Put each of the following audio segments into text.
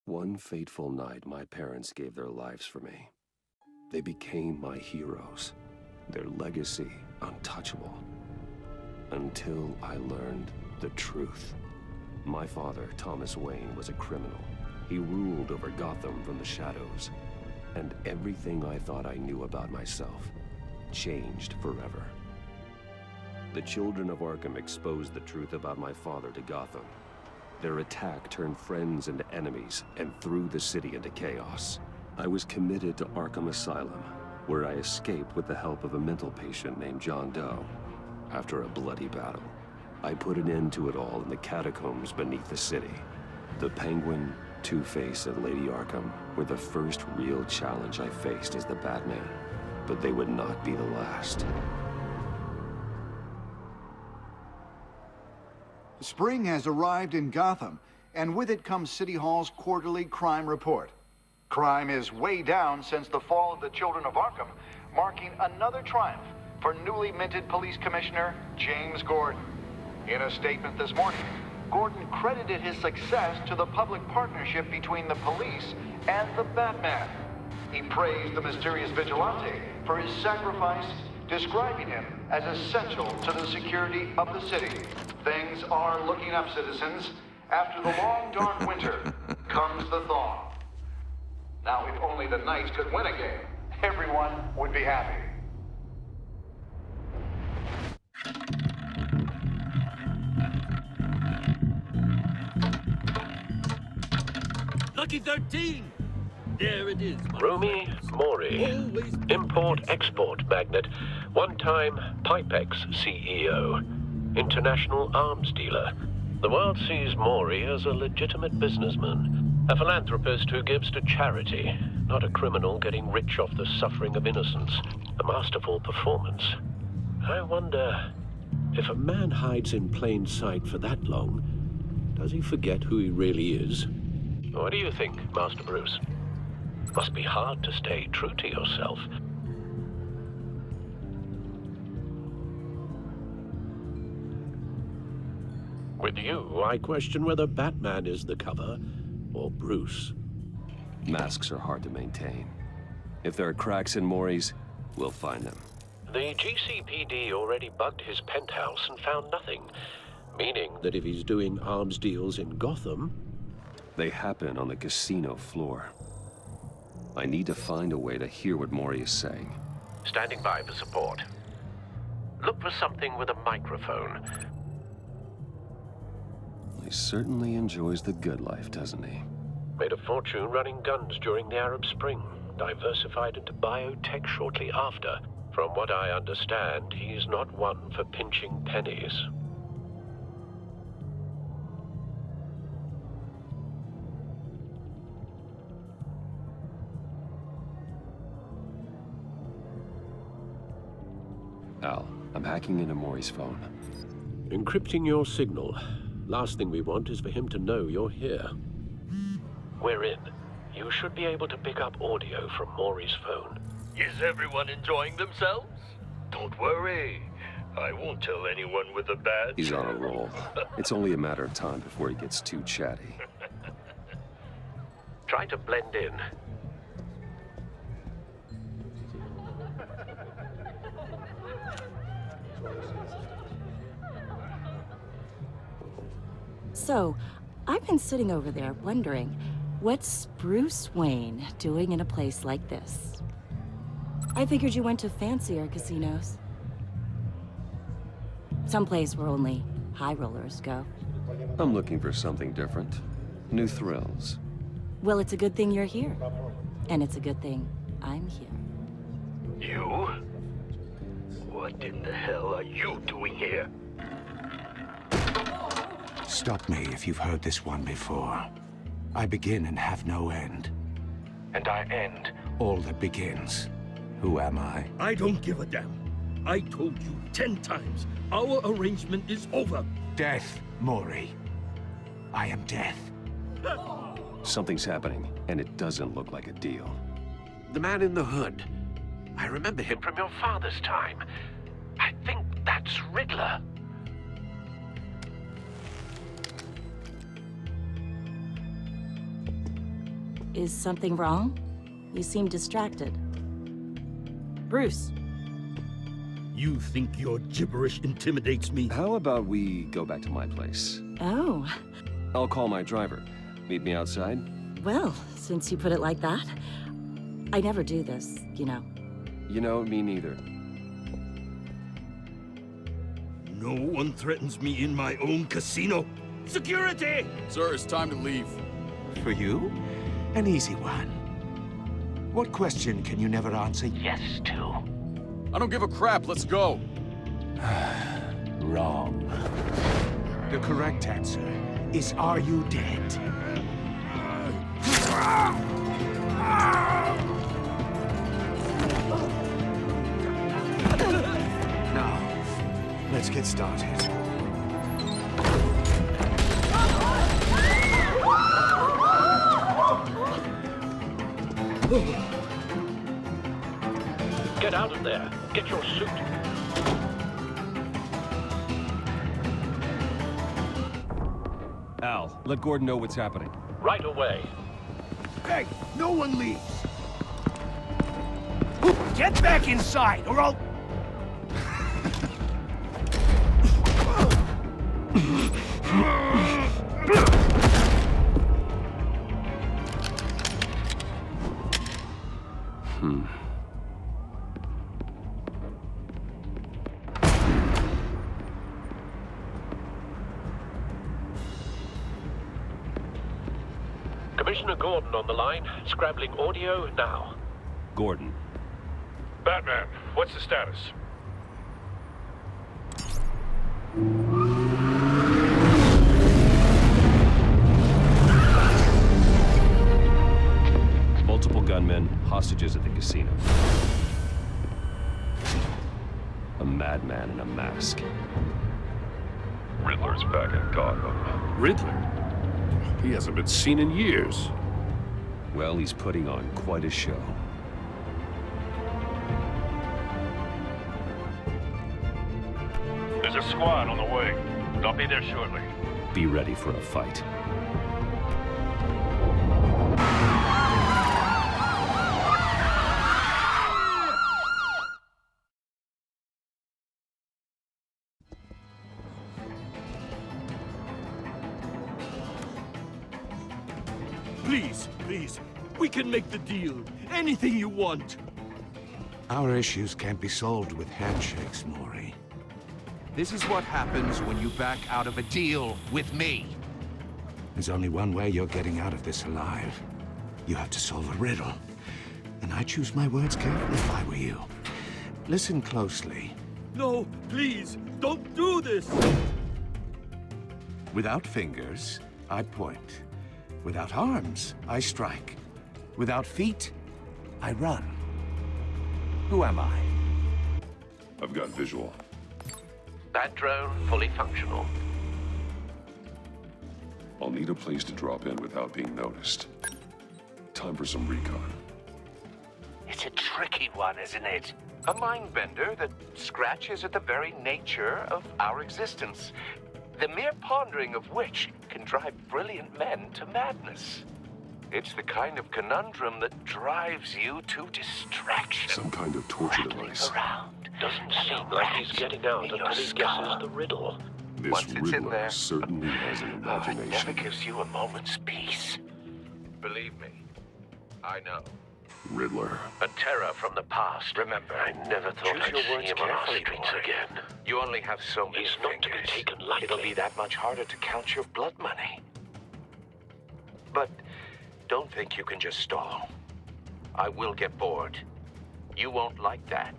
One fateful night, my parents gave their lives for me. They became my heroes, their legacy untouchable. Until I learned the truth. My father, Thomas Wayne, was a criminal. He ruled over Gotham from the shadows. And everything I thought I knew about myself changed forever. The children of Arkham exposed the truth about my father to Gotham. Their attack turned friends into enemies and threw the city into chaos. I was committed to Arkham Asylum, where I escaped with the help of a mental patient named John Doe. After a bloody battle, I put an end to it all in the catacombs beneath the city. The Penguin, Two-Face, and Lady Arkham were the first real challenge I faced as the Batman, but they would not be the last. Spring has arrived in Gotham, and with it comes City Hall's quarterly crime report. Crime is way down since the fall of the Children of Arkham, marking another triumph for newly minted Police Commissioner James Gordon. In a statement this morning, Gordon credited his success to the public partnership between the police and the Batman. He praised the mysterious vigilante for his sacrifice, describing him as essential to the security of the city. Things are looking up, citizens. After the long, dark winter comes the thaw. Now, if only the Knights could win a game, everyone would be happy. Lucky 13! There it is. Rumi Mori, import-export magnate, one-time Pipex CEO, international arms dealer. The world sees Mori as a legitimate businessman, a philanthropist who gives to charity, not a criminal getting rich off the suffering of innocence. A masterful performance. I wonder, if a man hides in plain sight for that long, does he forget who he really is? What do you think, Master Bruce? Must be hard to stay true to yourself. With you, I question whether Batman is the cover, or Bruce. Masks are hard to maintain. If there are cracks in Mori's, we'll find them. The GCPD already bugged his penthouse and found nothing, meaning that if he's doing arms deals in Gotham... They happen on the casino floor. I need to find a way to hear what Mori is saying. Standing by for support. Look for something with a microphone. He certainly enjoys the good life, doesn't he? Made a fortune running guns during the Arab Spring. Diversified into biotech shortly after. From what I understand, he's not one for pinching pennies. Al, I'm hacking into Mori's phone. Encrypting your signal. Last thing we want is for him to know you're here. We're in. You should be able to pick up audio from Mori's phone. Is everyone enjoying themselves? Don't worry. I won't tell anyone with a badge. He's on a roll. It's only a matter of time before he gets too chatty. Try to blend in. So, I've been sitting over there wondering, what's Bruce Wayne doing in a place like this? I figured you went to fancier casinos. Someplace where only high rollers go. I'm looking for something different. New thrills. Well, it's a good thing you're here. And it's a good thing I'm here. You? What in the hell are you doing here? Stop me if you've heard this one before. I begin and have no end. And I end all that begins. Who am I? I don't give a damn. I told you 10 times. Our arrangement is over. Death, Mori. I am death. Something's happening, and it doesn't look like a deal. The man in the hood. I remember him from your father's time. I think that's Riddler. Is something wrong? You seem distracted. Bruce. You think your gibberish intimidates me? How about we go back to my place? Oh, I'll call my driver. Meet me outside? well, since you put it like that. I never do this, you know. You know, me neither. No one threatens me in my own casino. Security! Sir, it's time to leave. For you? An easy one. What question can you never answer yes to? I don't give a crap. Let's go. Wrong. The correct answer is, are you dead? Now, let's get started. Get out of there. Get your suit. Al, let Gordon know what's happening. Right away. Hey, no one leaves. Get back inside, or I'll... Commissioner Gordon on the line. Scrabbling audio now. Gordon. Batman, what's the status? Multiple gunmen, hostages at the casino. A madman in a mask. Riddler's back in Gotham. Riddler? He hasn't been seen in years. Well, he's putting on quite a show. There's a squad on the way. I'll be there shortly. Be ready for a fight. Please, please. We can make the deal. Anything you want. Our issues can't be solved with handshakes, Maury. This is what happens when you back out of a deal with me. There's only one way you're getting out of this alive. You have to solve a riddle. And I choose my words carefully if I were you. Listen closely. No, please, don't do this. Without fingers, I point. Without arms, I strike. Without feet, I run. Who am I? I've got visual. That drone fully functional. I'll need a place to drop in without being noticed. Time for some recon. It's a tricky one, isn't it? A mind bender that scratches at the very nature of our existence. The mere pondering of which can drive brilliant men to madness. It's the kind of conundrum that drives you to distraction. Some kind of torture Rattling device. around. Doesn't seem like he's getting out in until your he skull. guesses the riddle. This Once it's in Riddler there, certainly has an it never imagination. gives you a moment's peace. Believe me, I know. Riddler. A terror from the past. Remember, I never thought choose I'd your see words him on our carefully, streets Maury. again. You only have so many He's not to be fingers. taken lightly. It'll be that much harder to count your blood money. But don't think you can just stall. I will get bored. You won't like that.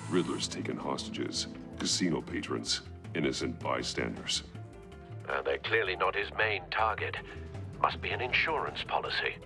Riddler's taken hostages, casino patrons, innocent bystanders. They're clearly not his main target. Must be an insurance policy.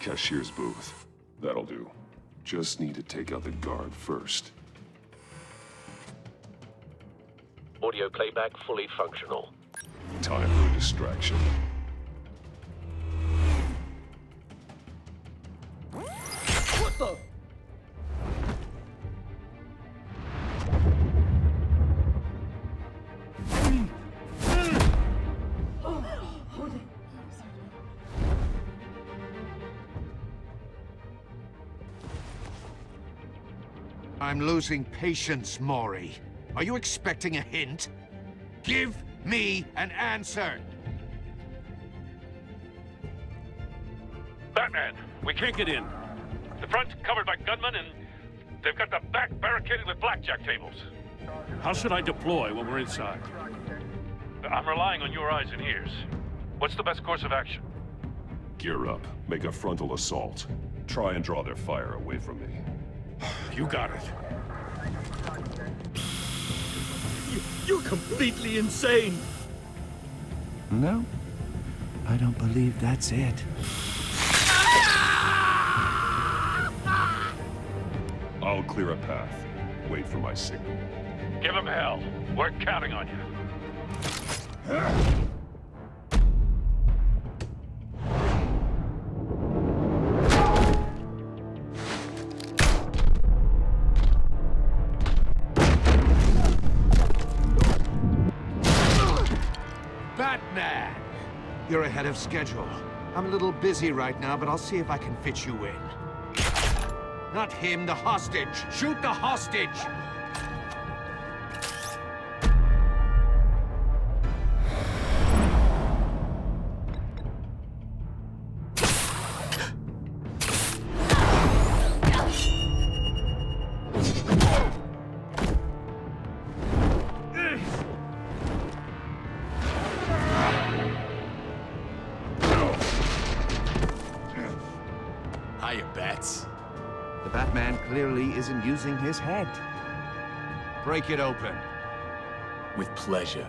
Cashier's booth. That'll do. Just need to take out the guard first. Audio playback fully functional. Time for a distraction. What the? I'm losing patience, Maury. Are you expecting a hint? Give me an answer! Batman, we can't get in. The front's covered by gunmen, and they've got the back barricaded with blackjack tables. How should I deploy when we're inside? I'm relying on your eyes and ears. What's the best course of action? Gear up. Make a frontal assault. Try and draw their fire away from me. You got it. You're completely insane! No, I don't believe that's it. I'll clear a path. Wait for my signal. Give him hell. We're counting on you. Batman! You're ahead of schedule. I'm a little busy right now, but I'll see if I can fit you in. Not him, the hostage! Shoot the hostage! Hiya, Bats. The Batman clearly isn't using his head. Break it open. With pleasure.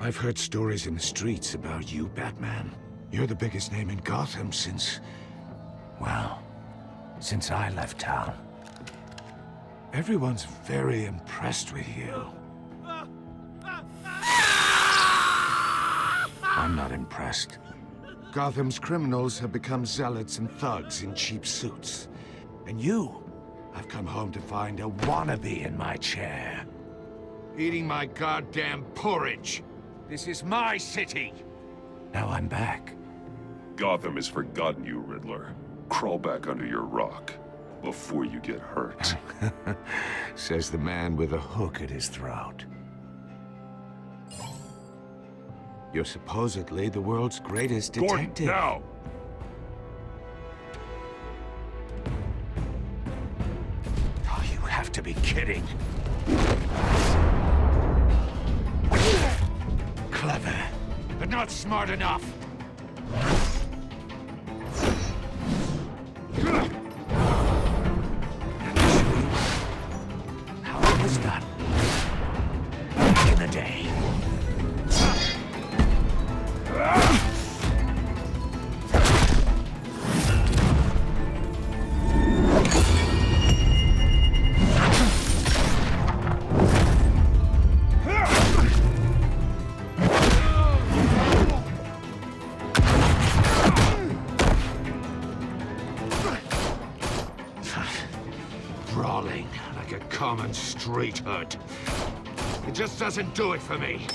I've heard stories in the streets about you, Batman. You're the biggest name in Gotham since... well, since I left town. Everyone's very impressed with you. I'm not impressed. Gotham's criminals have become zealots and thugs in cheap suits. And you, I've come home to find a wannabe in my chair. Eating my goddamn porridge. This is my city. Now I'm back. Gotham has forgotten you, Riddler. Crawl back under your rock before you get hurt. Says the man with a hook at his throat. You're supposedly the world's greatest detective. Gordon, now! Oh, you have to be kidding. Clever, but not smart enough. How it was done back in the day. common street hood. It just doesn't do it for me.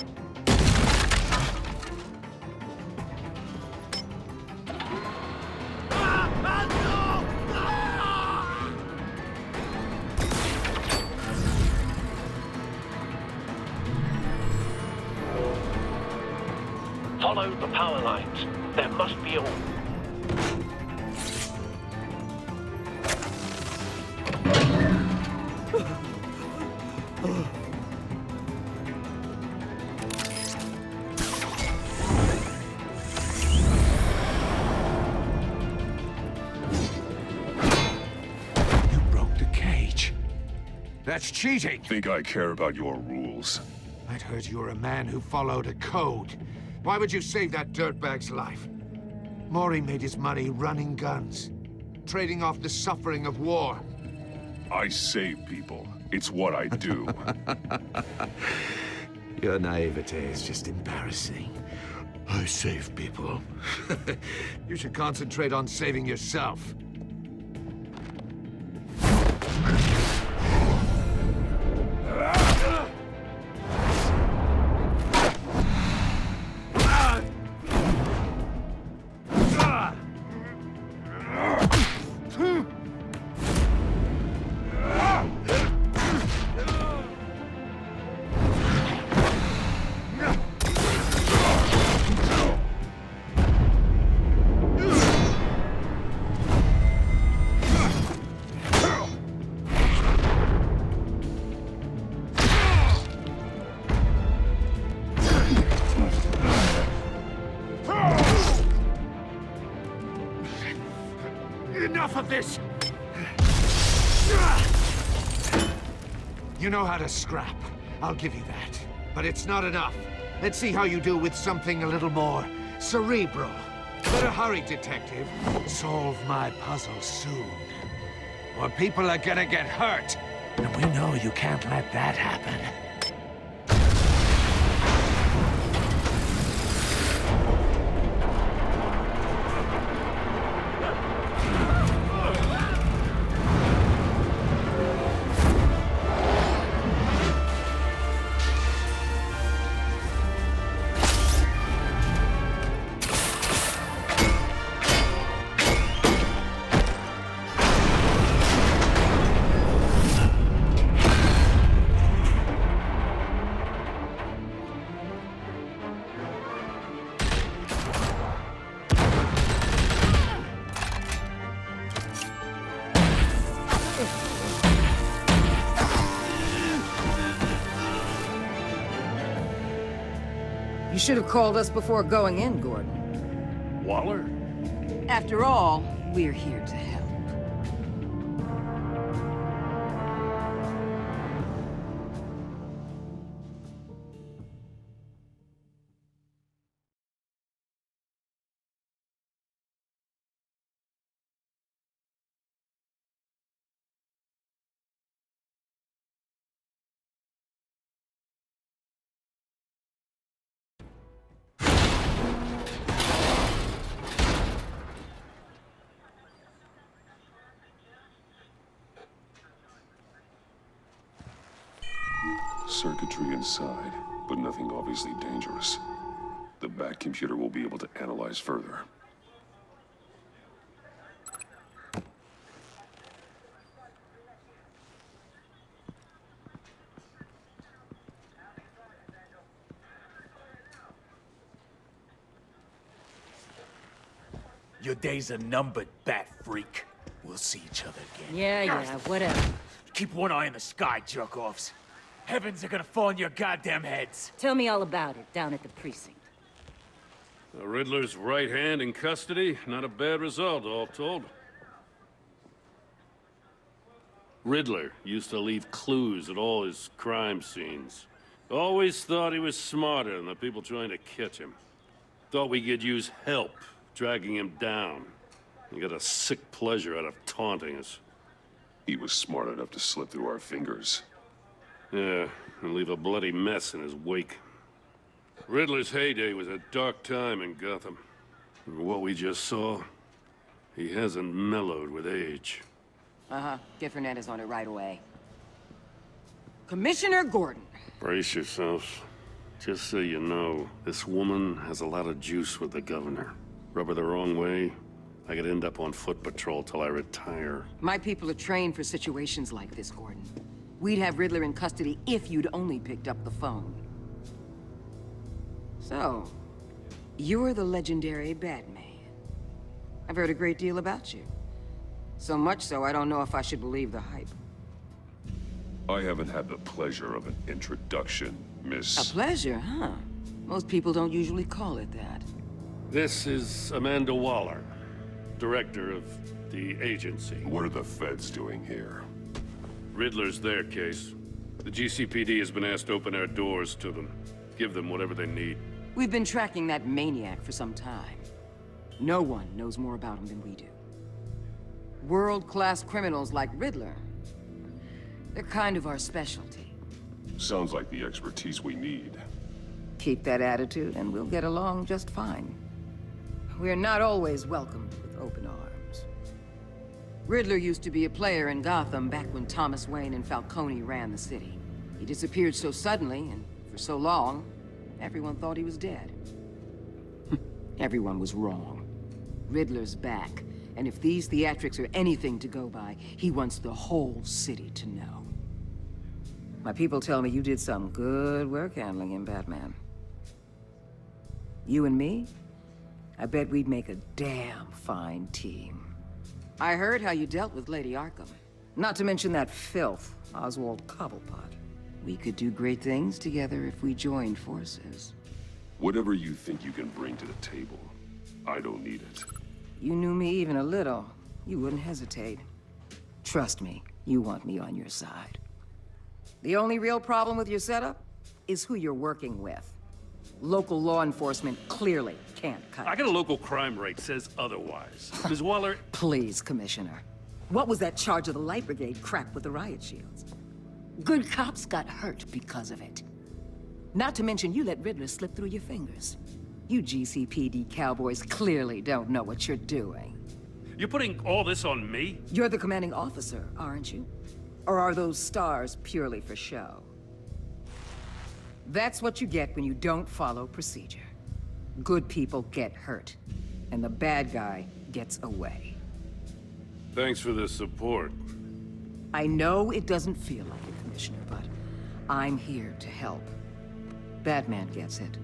Follow the power lines. There must be a... You broke the cage. That's cheating. Think I care about your rules? I'd heard you were a man who followed a code. Why would you save that dirtbag's life? Maury made his money running guns, trading off the suffering of war. I save people. It's what I do. Your naivete is just embarrassing. I save people. You should concentrate on saving yourself. Enough of this! You know how to scrap. I'll give you that. But it's not enough. Let's see how you do with something a little more cerebral. Better hurry, detective. Solve my puzzle soon. Or people are gonna get hurt. And we know you can't let that happen. You should have called us before going in, Gordon. Waller? After all, we're here to help. Circuitry inside, but nothing obviously dangerous. The back computer will be able to analyze further. Your days are numbered, bat freak. We'll see each other again. Yeah, whatever. Keep one eye in the sky, jerk-offs. Heavens are gonna fall on your goddamn heads. Tell me all about it down at the precinct. The Riddler's right hand in custody. Not a bad result, all told. Riddler used to leave clues at all his crime scenes. Always thought he was smarter than the people trying to catch him. Thought we could use help dragging him down. He got a sick pleasure out of taunting us. He was smart enough to slip through our fingers. Yeah, and leave a bloody mess in his wake. Riddler's heyday was a dark time in Gotham. And what we just saw, he hasn't mellowed with age. Uh-huh. Get Fernandez on it right away. Commissioner Gordon. Brace yourselves. Just so you know, this woman has a lot of juice with the governor. Rub her the wrong way, I could end up on foot patrol till I retire. My people are trained for situations like this, Gordon. We'd have Riddler in custody if you'd only picked up the phone. So, you're the legendary Batman. I've heard a great deal about you. So much so, I don't know if I should believe the hype. I haven't had the pleasure of an introduction, Miss... A pleasure, huh? Most people don't usually call it that. This is Amanda Waller, director of the agency. What are the feds doing here? Riddler's their case. The GCPD has been asked to open our doors to them. Give them whatever they need. We've been tracking that maniac for some time. No one knows more about him than we do. World-class criminals like Riddler. They're kind of our specialty. Sounds like the expertise we need. Keep that attitude and we'll get along just fine. We're not always welcomed with open arms. Riddler used to be a player in Gotham back when Thomas Wayne and Falcone ran the city. He disappeared so suddenly and for so long, everyone thought he was dead. Everyone was wrong. Riddler's back, and if these theatrics are anything to go by, he wants the whole city to know. My people tell me you did some good work handling him, Batman. You and me? I bet we'd make a damn fine team. I heard how you dealt with Lady Arkham. Not to mention that filth, Oswald Cobblepot. We could do great things together if we joined forces. Whatever you think you can bring to the table, I don't need it. You knew me even a little, you wouldn't hesitate. Trust me, you want me on your side. The only real problem with your setup is who you're working with. Local law enforcement clearly can't cut it. I got a local crime rate says otherwise. Ms. Waller... Please, Commissioner. What was that charge of the Light Brigade crap with the riot shields? Good cops got hurt because of it. Not to mention you let Riddler slip through your fingers. You GCPD cowboys clearly don't know what you're doing. You're putting all this on me? You're the commanding officer, aren't you? Or are those stars purely for show? That's what you get when you don't follow procedure. Good people get hurt, and the bad guy gets away. Thanks for the support. I know it doesn't feel like it, Commissioner, but I'm here to help. Batman gets it.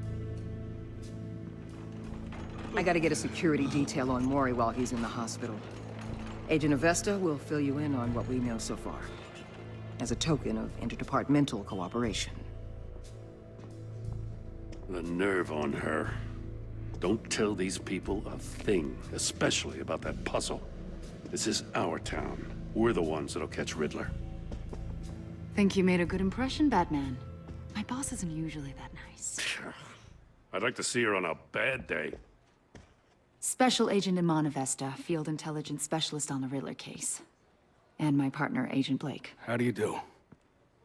I gotta get a security detail on Mori while he's in the hospital. Agent Avesta will fill you in on what we know so far, as a token of interdepartmental cooperation. The nerve on her. Don't tell these people a thing, especially about that puzzle. This is our town. We're the ones that'll catch Riddler. Think you made a good impression, Batman. My boss isn't usually that nice. I'd like to see her on a bad day. Special Agent Iman Avesta, Field Intelligence Specialist on the Riddler case. And my partner, Agent Blake. How do you do?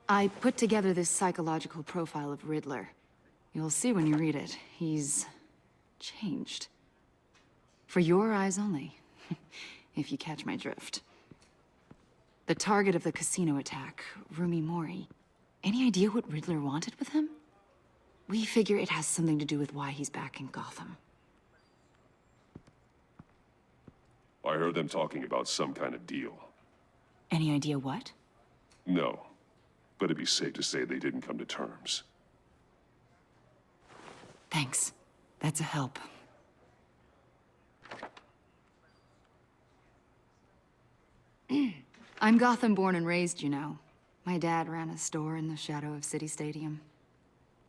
I put together this psychological profile of Riddler. You'll see when you read it. He's changed. For your eyes only, if you catch my drift. The target of the casino attack, Rumi Mori. Any idea what Riddler wanted with him? We figure it has something to do with why he's back in Gotham. I heard them talking about some kind of deal. Any idea what? No, but it'd be safe to say they didn't come to terms. Thanks. That's a help. I'm Gotham born and raised, you know. My dad ran a store in the shadow of City Stadium.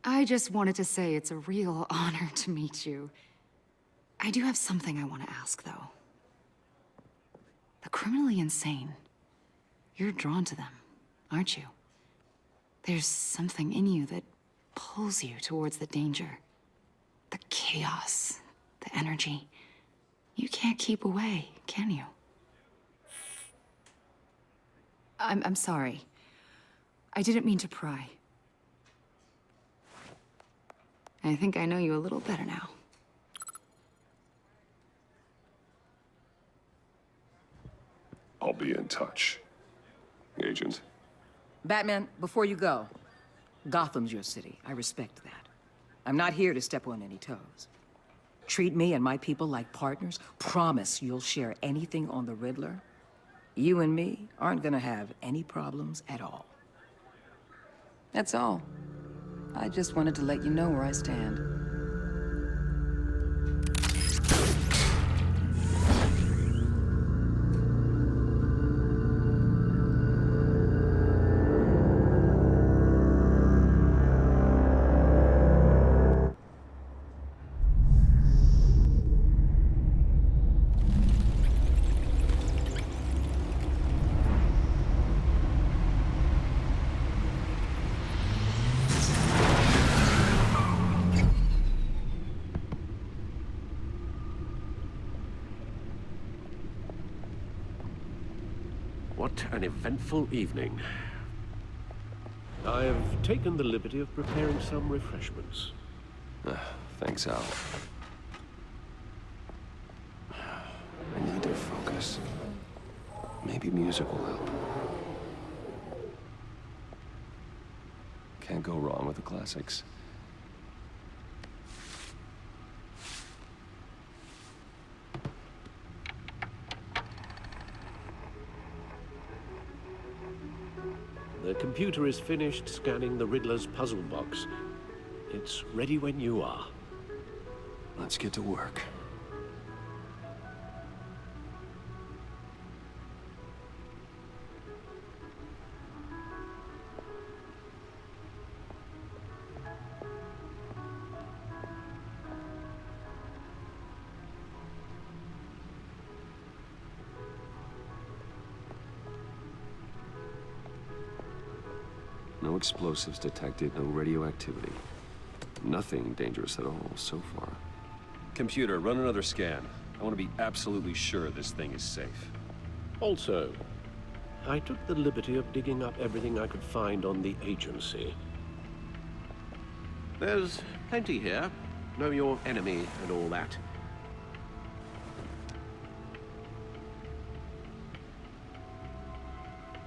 I just wanted to say it's a real honor to meet you. I do have something I want to ask, though. The criminally insane. You're drawn to them, aren't you? There's something in you that pulls you towards the danger. The chaos, the energy. You can't keep away, can you? I'm sorry. I didn't mean to pry. I think I know you a little better now. I'll be in touch, Agent. Batman, before you go, Gotham's your city. I respect that. I'm not here to step on any toes. Treat me and my people like partners. Promise you'll share anything on the Riddler. You and me aren't gonna have any problems at all. That's all. I just wanted to let you know where I stand. What an eventful evening. I've taken the liberty of preparing some refreshments. Thanks, Al. I need to focus. Maybe music will help. Can't go wrong with the classics. The computer is finished scanning the Riddler's puzzle box. It's ready when you are. Let's get to work. No explosives detected, no radioactivity. Nothing dangerous at all so far. Computer, run another scan. I want to be absolutely sure this thing is safe. Also, I took the liberty of digging up everything I could find on the agency. There's plenty here. Know your enemy and all that.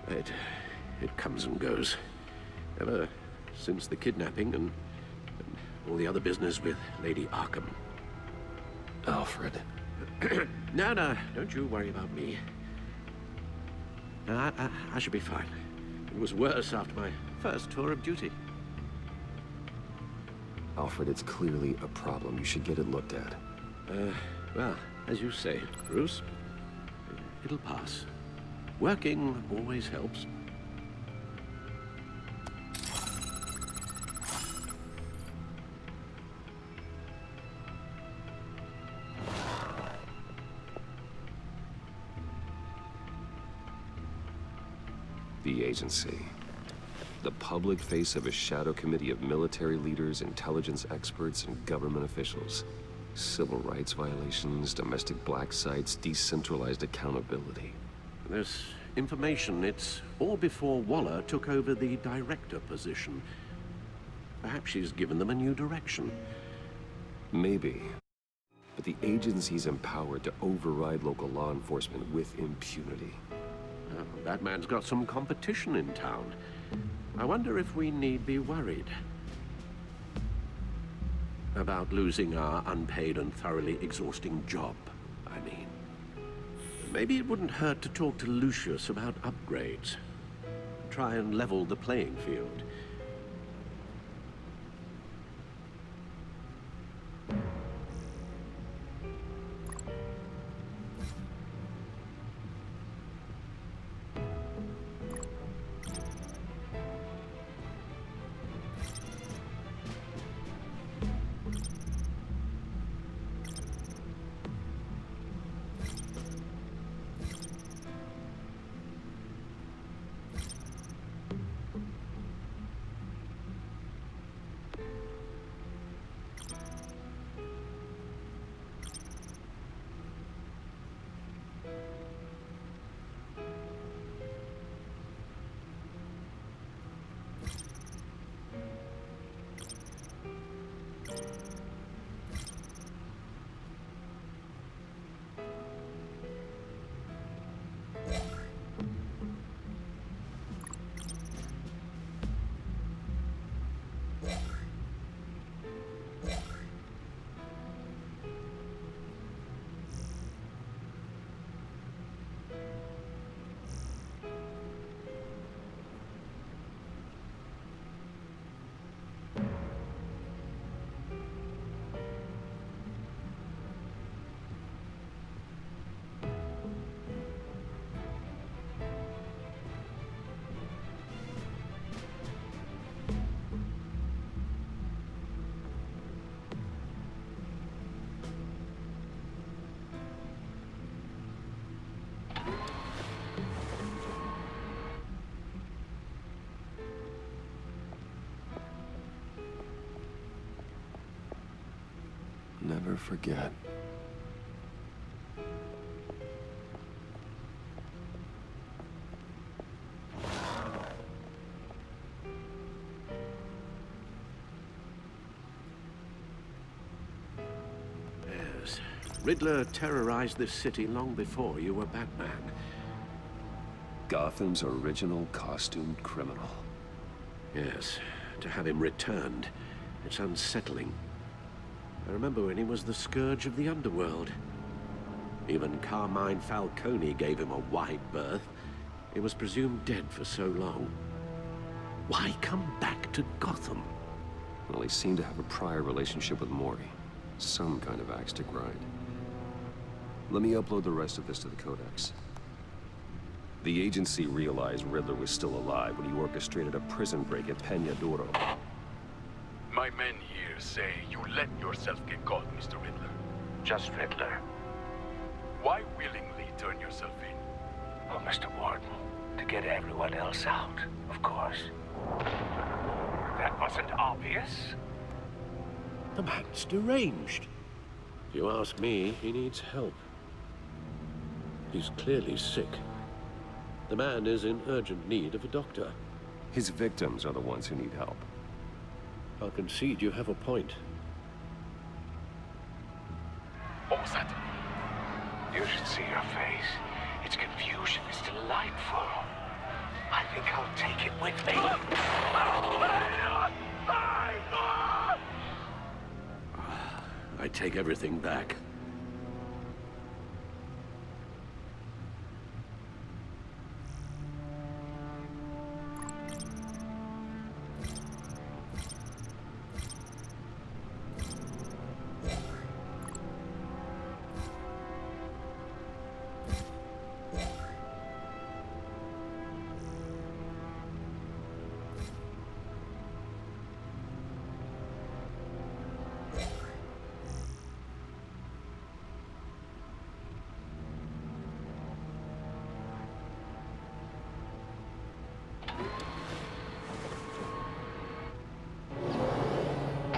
It comes and goes. Ever since the kidnapping and all the other business with Lady Arkham. Alfred. No, don't you worry about me. I should be fine. It was worse after my first tour of duty. Alfred, it's clearly a problem. You should get it looked at. Well, as you say, Bruce, it'll pass. Working always helps. The agency. The public face of a shadow committee of military leaders, intelligence experts, and government officials. Civil rights violations, domestic black sites, decentralized accountability. This information, it's all before Waller took over the director position. Perhaps she's given them a new direction. Maybe. But the agency's empowered to override local law enforcement with impunity. That man's got some competition in town. I wonder if we need be worried about losing our unpaid and thoroughly exhausting job, I mean. Maybe it wouldn't hurt to talk to Lucius about upgrades. Try and level the playing field. never forget. Yes. Riddler terrorized this city long before you were Batman. Gotham's original costumed criminal. Yes. To have him returned, it's unsettling. I remember when he was the scourge of the underworld. Even Carmine Falcone gave him a wide berth. He was presumed dead for so long. Why come back to Gotham? Well, he seemed to have a prior relationship with Morty. Some kind of axe to grind. Let me upload the rest of this to the Codex. The agency realized Riddler was still alive when he orchestrated a prison break at Peña Duro. My men here say you let yourself get caught, Mr. Riddler. Just Riddler. Why willingly turn yourself in? Oh, Mr. Warden, to get everyone else out, of course. That wasn't obvious. The man's deranged. If you ask me, he needs help. He's clearly sick. The man is in urgent need of a doctor. His victims are the ones who need help. I'll concede you have a point. What was that? You should see your face. Its confusion is delightful. I think I'll take it with me. I take everything back.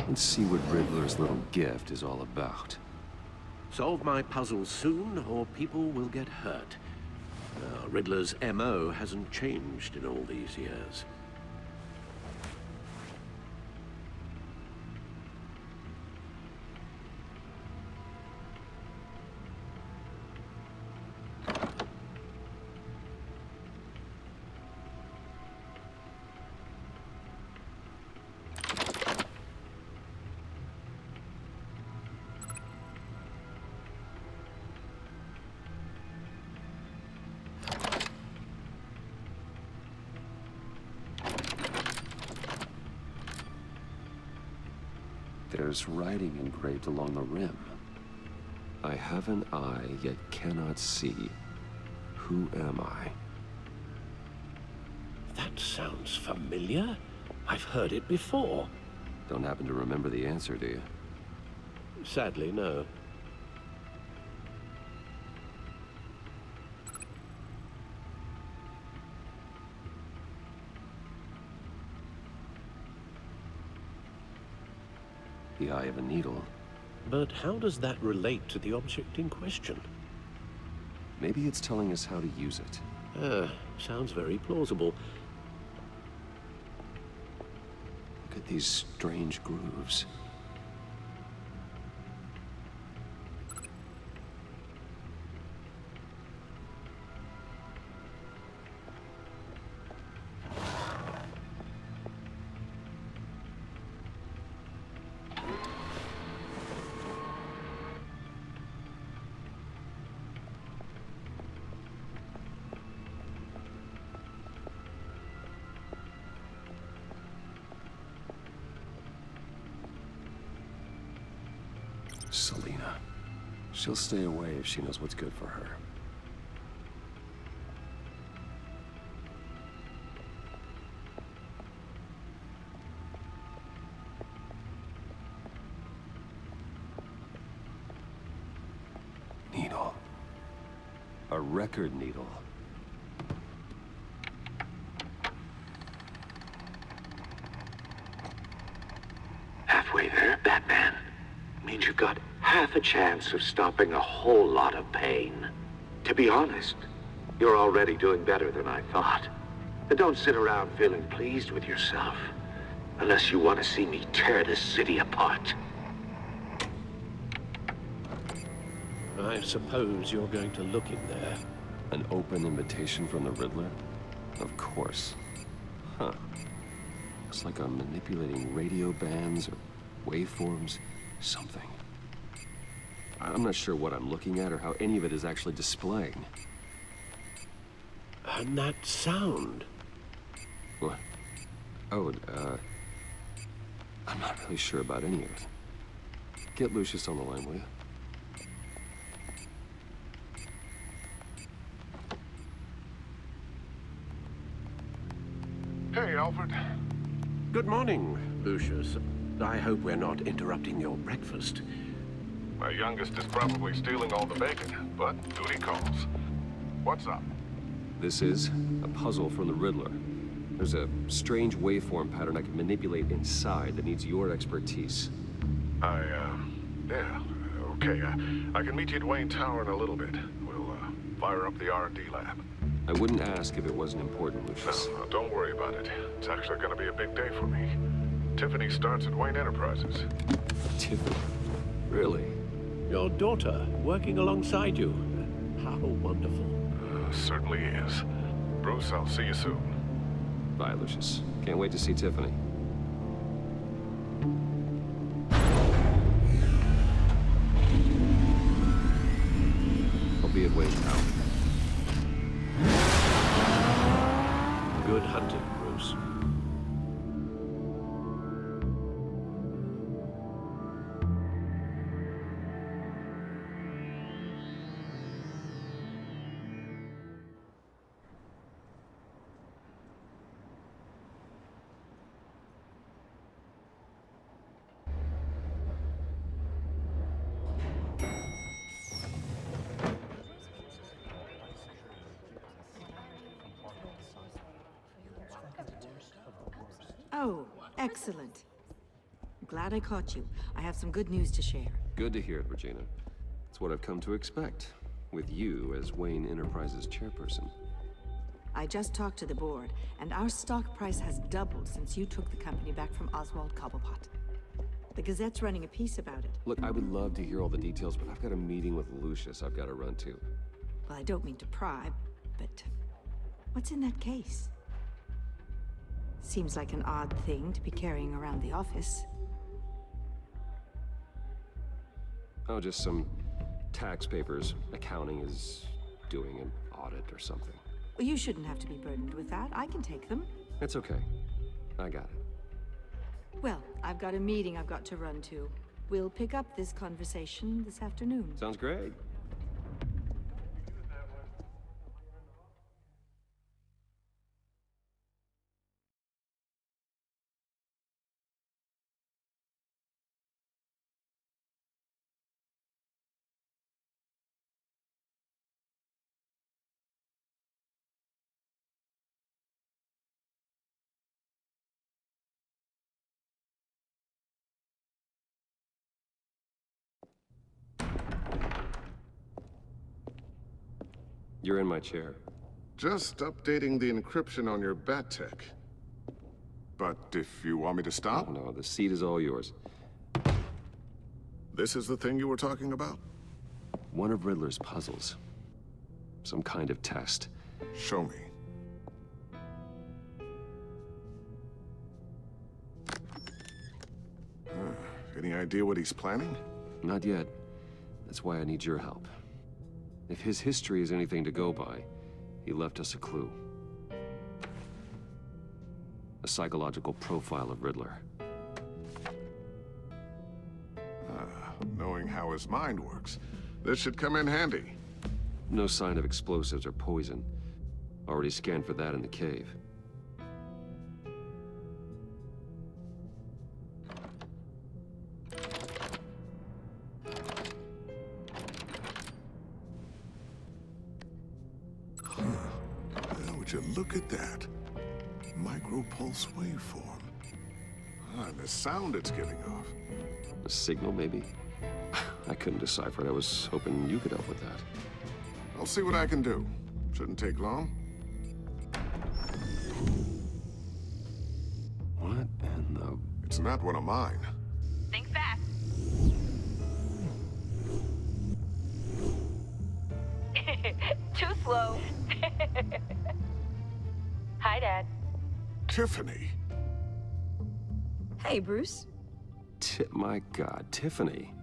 Let's see what Riddler's little gift is all about. Solve my puzzle soon, or people will get hurt. Riddler's MO hasn't changed in all these years. There's writing engraved along the rim. I have an eye, yet cannot see. Who am I? That sounds familiar. I've heard it before. Don't happen to remember the answer, do you? Sadly, no. The eye of a needle. But how does that relate to the object in question? Maybe it's telling us how to use it. Sounds very plausible. Look at these strange grooves. Selina. She'll stay away if she knows what's good for her. Needle. A record needle. Halfway there, Batman. Means you've got half half a chance of stopping a whole lot of pain. To be honest, you're already doing better than I thought. But don't sit around feeling pleased with yourself, unless you want to see me tear this city apart. I suppose you're going to look in there. An open invitation from the Riddler? Of course. Huh. It's like I'm manipulating radio bands or waveforms, something. I'm not sure what I'm looking at or how any of it is actually displaying. And that sound? What? Oh, I'm not really sure about any of it. Get Lucius on the line, will you? Hey, Alfred. Good morning, Lucius. I hope we're not interrupting your breakfast. My youngest is probably stealing all the bacon, but duty calls. What's up? This is a puzzle from the Riddler. There's a strange waveform pattern I can manipulate inside that needs your expertise. Yeah, okay. I can meet you at Wayne Tower in a little bit. We'll, fire up the R&D lab. I wouldn't ask if it wasn't important, Lucius. No, don't worry about it. It's actually gonna be a big day for me. Tiffany starts at Wayne Enterprises. Tiffany? Really? Your daughter, working alongside you. How wonderful. Certainly is. Bruce, I'll see you soon. Bye, Lucius. Can't wait to see Tiffany. I'll be at Wayne Tower. Good hunting, Bruce. Oh, excellent. Glad I caught you. I have some good news to share. Good to hear it, Regina. It's what I've come to expect, with you as Wayne Enterprises chairperson. I just talked to the board, and our stock price has doubled since you took the company back from Oswald Cobblepot. The Gazette's running a piece about it. Look, I would love to hear all the details, but I've got a meeting with Lucius I've got to run to. Well, I don't mean to pry, but what's in that case? Seems like an odd thing to be carrying around the office. Oh, just some tax papers. Accounting is doing an audit or something. Well, you shouldn't have to be burdened with that. I can take them. It's okay. I got it. Well, I've got a meeting I've got to run to. We'll pick up this conversation this afternoon. Sounds great. You're in my chair. Just updating the encryption on your bat tech. But if you want me to stop? Oh, no, the seat is all yours. This is the thing you were talking about? One of Riddler's puzzles. Some kind of test. Show me. Any idea what he's planning? Not yet. That's why I need your help. If his history is anything to go by, he left us a clue. A psychological profile of Riddler. Knowing how his mind works, this should come in handy. No sign of explosives or poison. Already scanned for that in the cave. Look at that. Micropulse waveform. And the sound it's giving off. A signal, maybe? I couldn't decipher it. I was hoping you could help with that. I'll see what I can do. Shouldn't take long. What in the... It's not one of mine. Think fast. Too slow. Hi, Dad. Tiffany. Hey, Bruce. My God, Tiffany.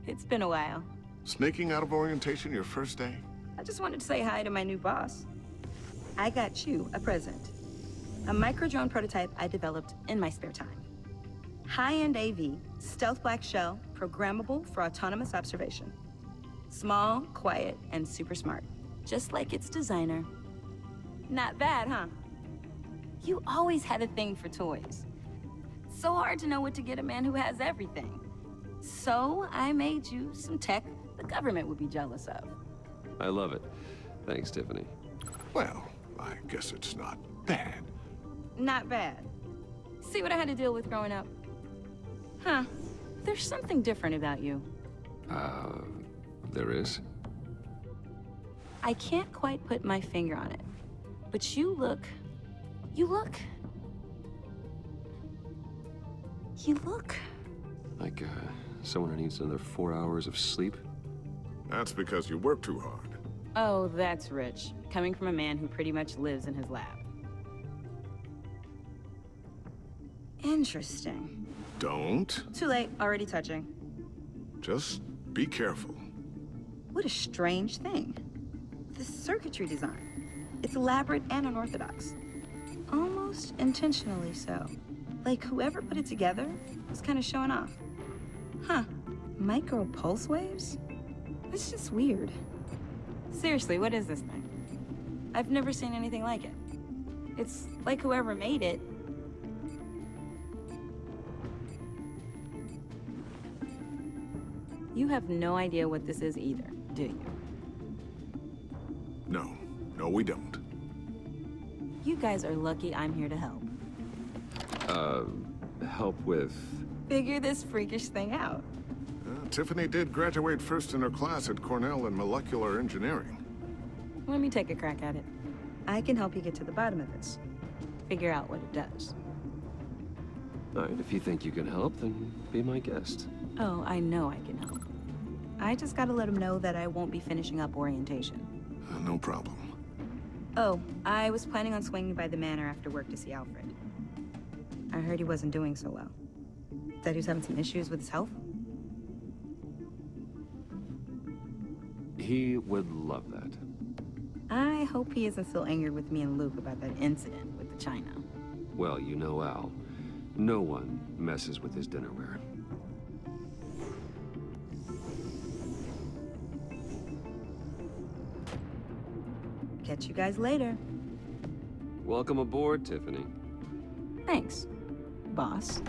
It's been a while. Sneaking out of orientation your first day? I just wanted to say hi to my new boss. I got you a present. A micro-drone prototype I developed in my spare time. High-end AV, stealth black shell, programmable for autonomous observation. Small, quiet, and super smart. Just like its designer. Not bad, huh? You always had a thing for toys. So hard to know what to get a man who has everything. So I made you some tech the government would be jealous of. I love it. Thanks, Tiffany. Well, I guess it's not bad. Not bad. See what I had to deal with growing up? Huh. There's something different about you. There is? I can't quite put my finger on it. But you look... Like, someone who needs another 4 hours of sleep? That's because you work too hard. Oh, that's rich. Coming from a man who pretty much lives in his lab. Interesting. Don't. Too late, already touching. Just be careful. What a strange thing. The circuitry design. It's elaborate and unorthodox. Almost intentionally so. Like whoever put it together was kind of showing off. Huh. Micro pulse waves? That's just weird. Seriously, what is this thing? I've never seen anything like it. It's like whoever made it. You have no idea what this is either, do you? No, we don't. You guys are lucky I'm here to help. Help with... Figure this freakish thing out. Tiffany did graduate first in her class at Cornell in molecular engineering. Let me take a crack at it. I can help you get to the bottom of this. Figure out what it does. All right, if you think you can help, then be my guest. Oh, I know I can help. I just gotta let him know that I won't be finishing up orientation. No problem. Oh, I was planning on swinging by the manor after work to see Alfred. I heard he wasn't doing so well. Said he was having some issues with his health. He would love that. I hope he isn't still angered with me and Luke about that incident with the china. Well, you know Al. No one messes with his dinnerware. Catch you guys later. Welcome aboard, Tiffany. Thanks, boss.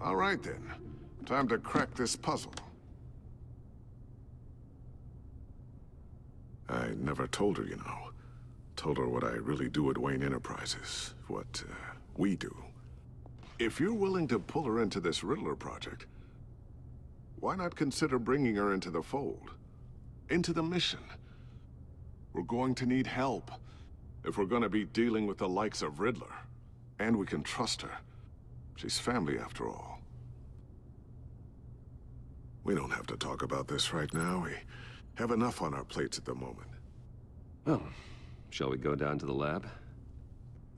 All right, then. Time to crack this puzzle. I never told her, you know. Told her what I really do at Wayne Enterprises. What, we do. If you're willing to pull her into this Riddler project, why not consider bringing her into the fold? Into the mission? We're going to need help if we're going to be dealing with the likes of Riddler. And we can trust her. She's family, after all. We don't have to talk about this right now. We have enough on our plates at the moment. Well, shall we go down to the lab?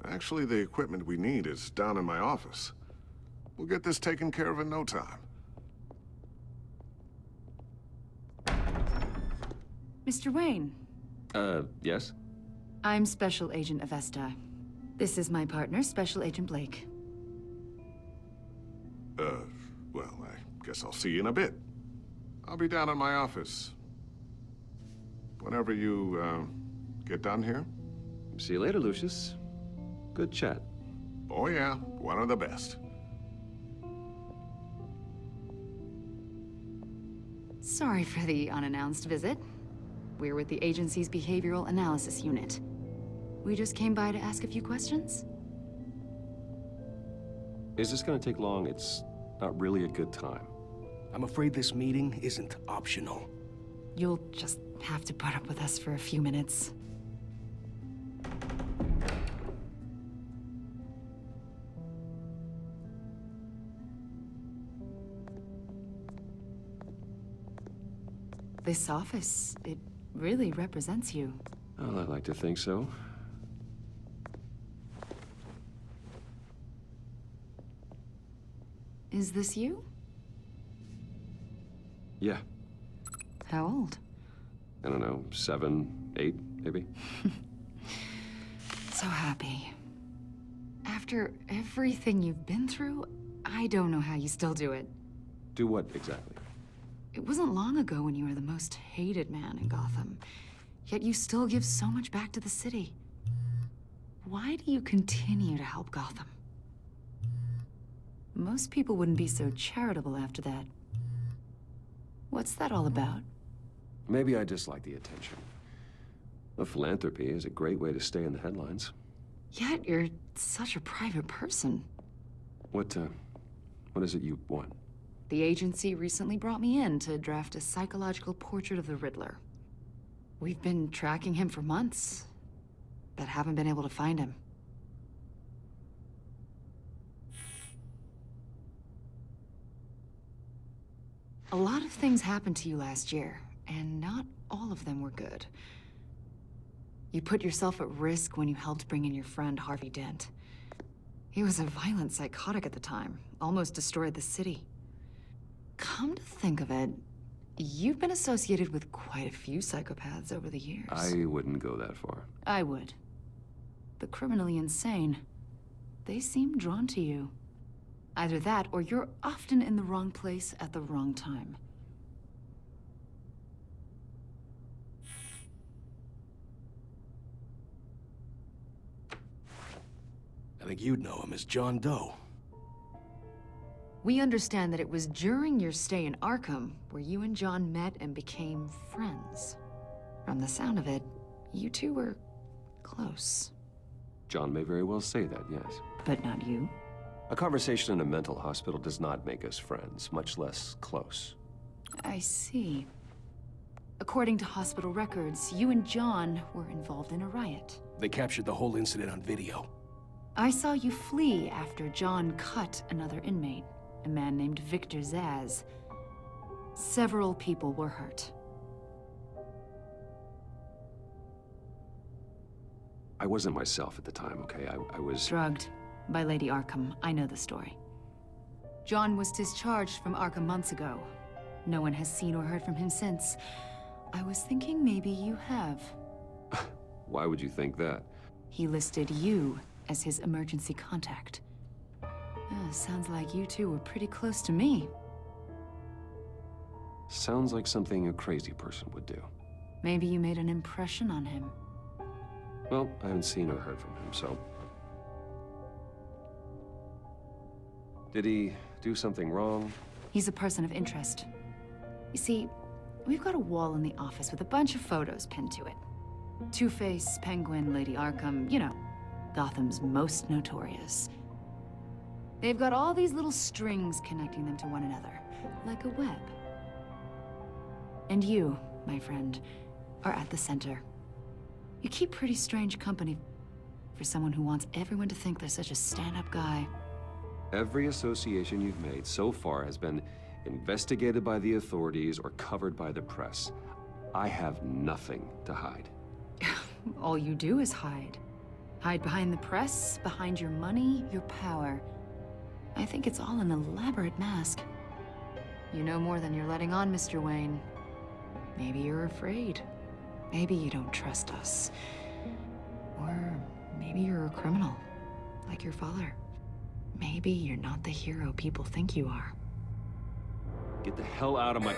Actually, the equipment we need is down in my office. We'll get this taken care of in no time. Mr. Wayne. Yes? I'm Special Agent Avesta. This is my partner, Special Agent Blake. Well, I guess I'll see you in a bit. I'll be down in my office. Whenever you, get done here. See you later, Lucius. Good chat. Oh yeah, one of the best. Sorry for the unannounced visit. We're with the agency's Behavioral Analysis Unit. We just came by to ask a few questions. Is this gonna take long? It's not really a good time. I'm afraid this meeting isn't optional. You'll just have to put up with us for a few minutes. This office, it really represents you. Well, I like to think so. Is this you? Yeah. How old? I don't know, 7, 8, maybe? So happy. After everything you've been through, I don't know how you still do it. Do what exactly? It wasn't long ago when you were the most hated man in Gotham, yet you still give so much back to the city. Why do you continue to help Gotham? Most people wouldn't be so charitable after that. What's that all about? Maybe I just like the attention. The philanthropy is a great way to stay in the headlines. Yet you're such a private person. What is it you want? The agency recently brought me in to draft a psychological portrait of the Riddler. We've been tracking him for months, but haven't been able to find him. A lot of things happened to you last year, and not all of them were good. You put yourself at risk when you helped bring in your friend Harvey Dent. He was a violent psychotic at the time, almost destroyed the city. Come to think of it, you've been associated with quite a few psychopaths over the years. I wouldn't go that far. I would. The criminally insane. They seem drawn to you. Either that, or you're often in the wrong place at the wrong time. I think you'd know him as John Doe. We understand that it was during your stay in Arkham where you and John met and became friends. From the sound of it, you two were close. John may very well say that, yes. But not you. A conversation in a mental hospital does not make us friends, much less close. I see. According to hospital records, you and John were involved in a riot. They captured the whole incident on video. I saw you flee after John cut another inmate, a man named Victor Zsasz. Several people were hurt. I wasn't myself at the time, okay? I was... Drugged by Lady Arkham. I know the story. John was discharged from Arkham months ago. No one has seen or heard from him since. I was thinking maybe you have. Why would you think that? He listed you as his emergency contact. Sounds like you two were pretty close to me. Sounds like something a crazy person would do. Maybe you made an impression on him. Well, I haven't seen or heard from him, so... Did he do something wrong? He's a person of interest. You see, we've got a wall in the office with a bunch of photos pinned to it. Two-Face, Penguin, Lady Arkham, you know, Gotham's most notorious. They've got all these little strings connecting them to one another, like a web. And you, my friend, are at the center. You keep pretty strange company for someone who wants everyone to think they're such a stand-up guy. Every association you've made so far has been investigated by the authorities or covered by the press. I have nothing to hide. All you do is hide. Hide behind the press, behind your money, your power. I think it's all an elaborate mask. You know more than you're letting on, Mr. Wayne. Maybe you're afraid. Maybe you don't trust us. Or maybe you're a criminal, like your father. Maybe you're not the hero people think you are. Get the hell out of my...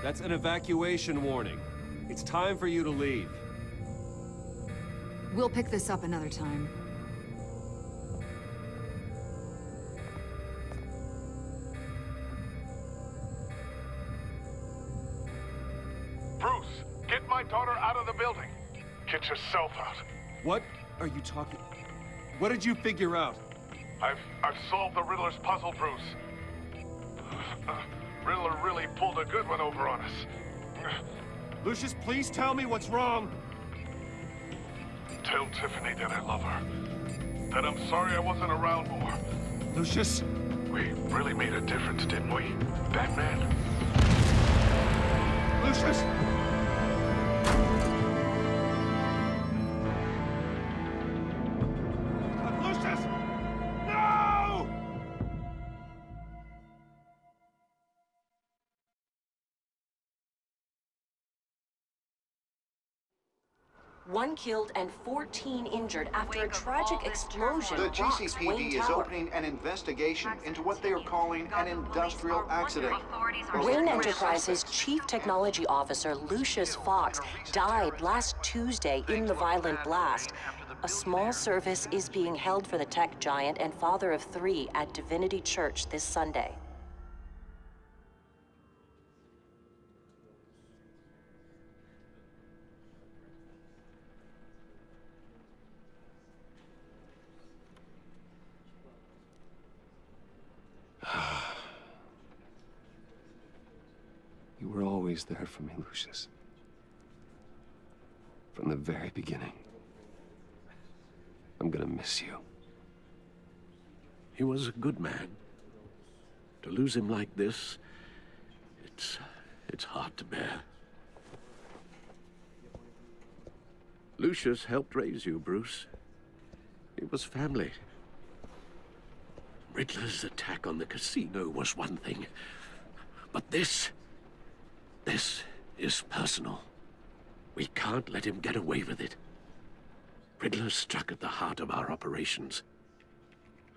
That's an evacuation warning. It's time for you to leave. We'll pick this up another time. Bruce, get my daughter out of the building. Get yourself out. What are you talking... What did you figure out? I've solved the Riddler's puzzle, Bruce. Riddler really pulled a good one over on us. Lucius, please tell me what's wrong. Tell Tiffany that I love her. That I'm sorry I wasn't around more. Lucius? We really made a difference, didn't we, Batman? Lucius! Lucius! No! One killed and 14 injured after a tragic explosion The rocks GCPD Wayne is Tower. opening an investigation into what they are calling an industrial accident. Wayne Enterprises' chief technology officer, Lucius Fox, died last Tuesday in the violent blast. A small service is being held for the tech giant and father of 3 at Divinity Church this Sunday. You were always there for me, Lucius. From the very beginning. I'm gonna miss you. He was a good man. To lose him like this, it's hard to bear. Lucius helped raise you, Bruce. It was family. Riddler's attack on the casino was one thing, but this is personal. We can't let him get away with it. Riddler struck at the heart of our operations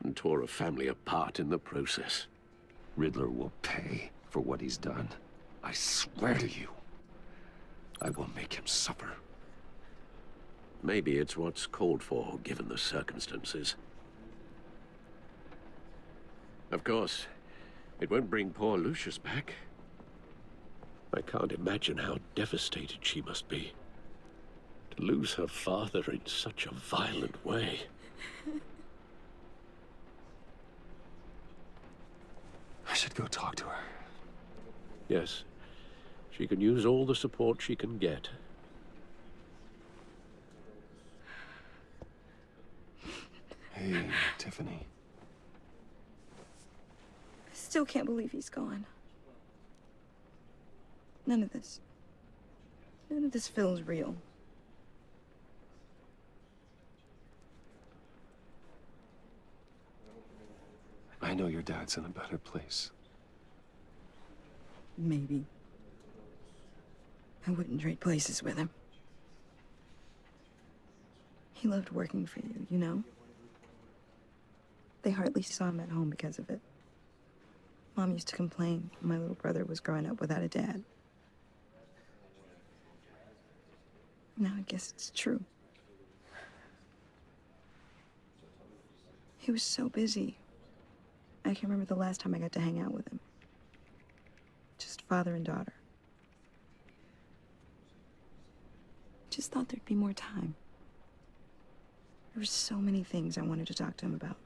and tore a family apart in the process. Riddler will pay for what he's done. I swear to you, I will make him suffer. Maybe it's what's called for, given the circumstances. Of course, it won't bring poor Lucius back. I can't imagine how devastated she must be. To lose her father in such a violent way. I should go talk to her. Yes, she can use all the support she can get. Hey, Tiffany. I still can't believe he's gone. None of this feels real. I know your dad's in a better place. Maybe. I wouldn't trade places with him. He loved working for you, you know? They hardly saw him at home because of it. Mom used to complain my little brother was growing up without a dad. Now I guess it's true. He was so busy. I can remember the last time I got to hang out with him. Just father and daughter. Just thought there'd be more time. There were so many things I wanted to talk to him about.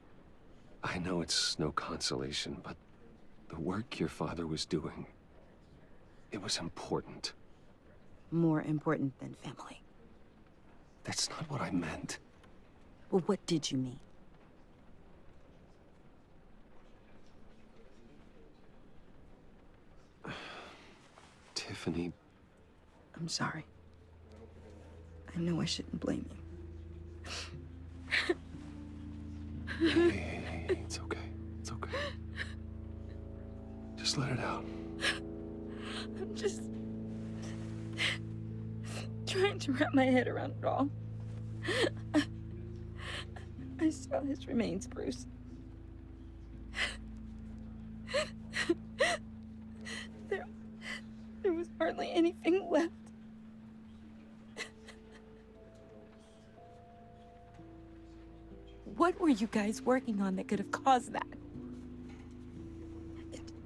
I know it's no consolation, but the work your father was doing, it was important. More important than family. That's not what I meant. Well, what did you mean? Tiffany. I'm sorry. I know I shouldn't blame you. Hey, it's okay. It's okay. Just let it out. I'm just trying to wrap my head around it all. I saw his remains, Bruce. There was hardly anything left. What were you guys working on that could have caused that?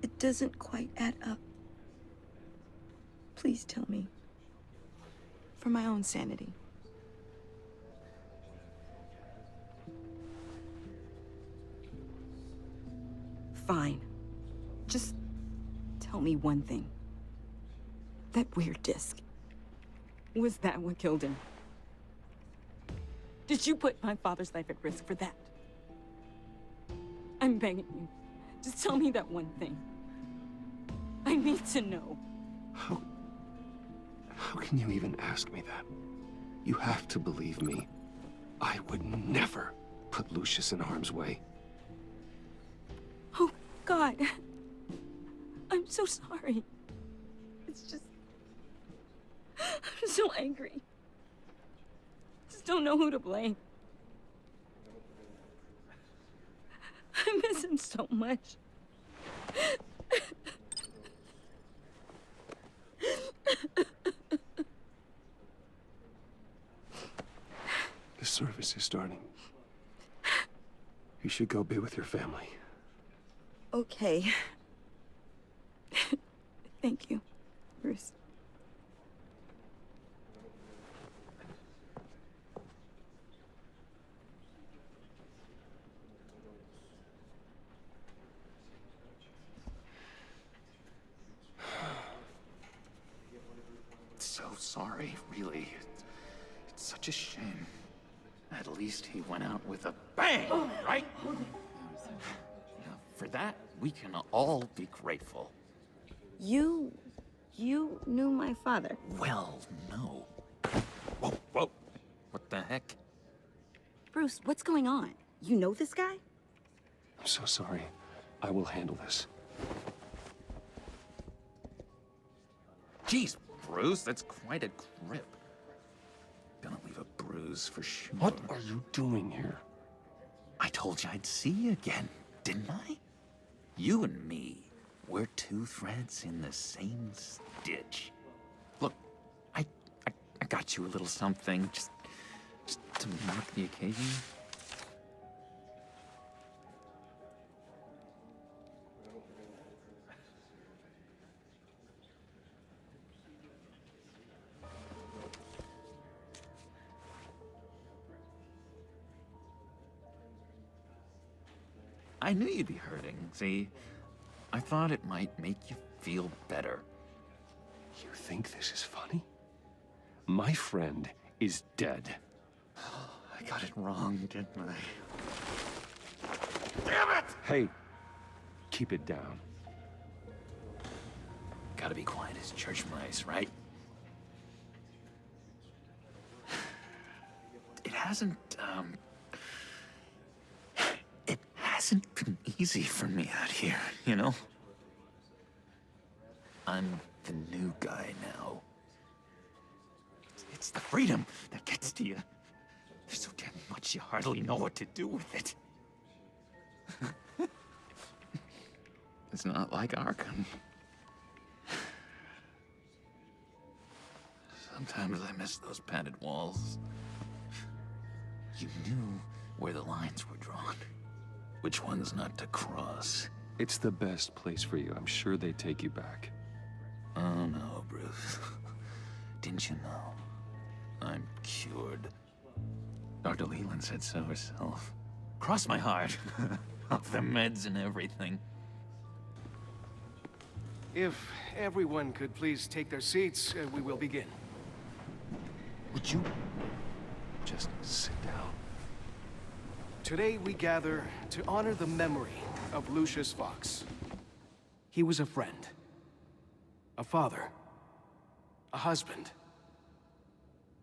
It doesn't quite add up. Please tell me. For my own sanity. Fine. Just tell me one thing. That weird disc. Was that what killed him? Did you put my father's life at risk for that? I'm begging you. Just tell me that one thing. I need to know. How can you even ask me that? You have to believe me. I would never put Lucius in harm's way. Oh, God. I'm so sorry. It's just... I'm so angry. Just don't know who to blame. I miss him so much. The service is starting. You should go be with your family. Okay. Thank you, Bruce. So sorry, really. It's such a shame. At least he went out with a bang, right? Now, for that, we can all be grateful. You knew my father. Well, no. Whoa, whoa. What the heck? Bruce, what's going on? You know this guy? I'm so sorry. I will handle this. Jeez, Bruce, that's quite a grip. Gonna leave a bruise for sure. What are you doing here? I told you I'd see you again, didn't I? You and me, we're two threads in the same stitch. Look, I got you a little something, just to mark the occasion. I knew you'd be hurting, see? I thought it might make you feel better. You think this is funny? My friend is dead. I got it wrong, didn't I? Damn it! Hey, keep it down. Gotta be quiet as church mice, right? It hasn't been easy for me out here, you know? I'm the new guy now. It's the freedom that gets to you. There's so damn much you hardly know what to do with it. It's not like Arkham. Sometimes I miss those padded walls. You knew where the lines were drawn. Which ones not to cross. It's the best place for you. I'm sure they take you back. Oh no, Bruce. Didn't you know? I'm cured. Dr. Leland said so herself. Cross my heart. Off the meds and everything. If everyone could please take their seats, we will begin. Would you just sit down? Today we gather to honor the memory of Lucius Fox. He was a friend, a father, a husband,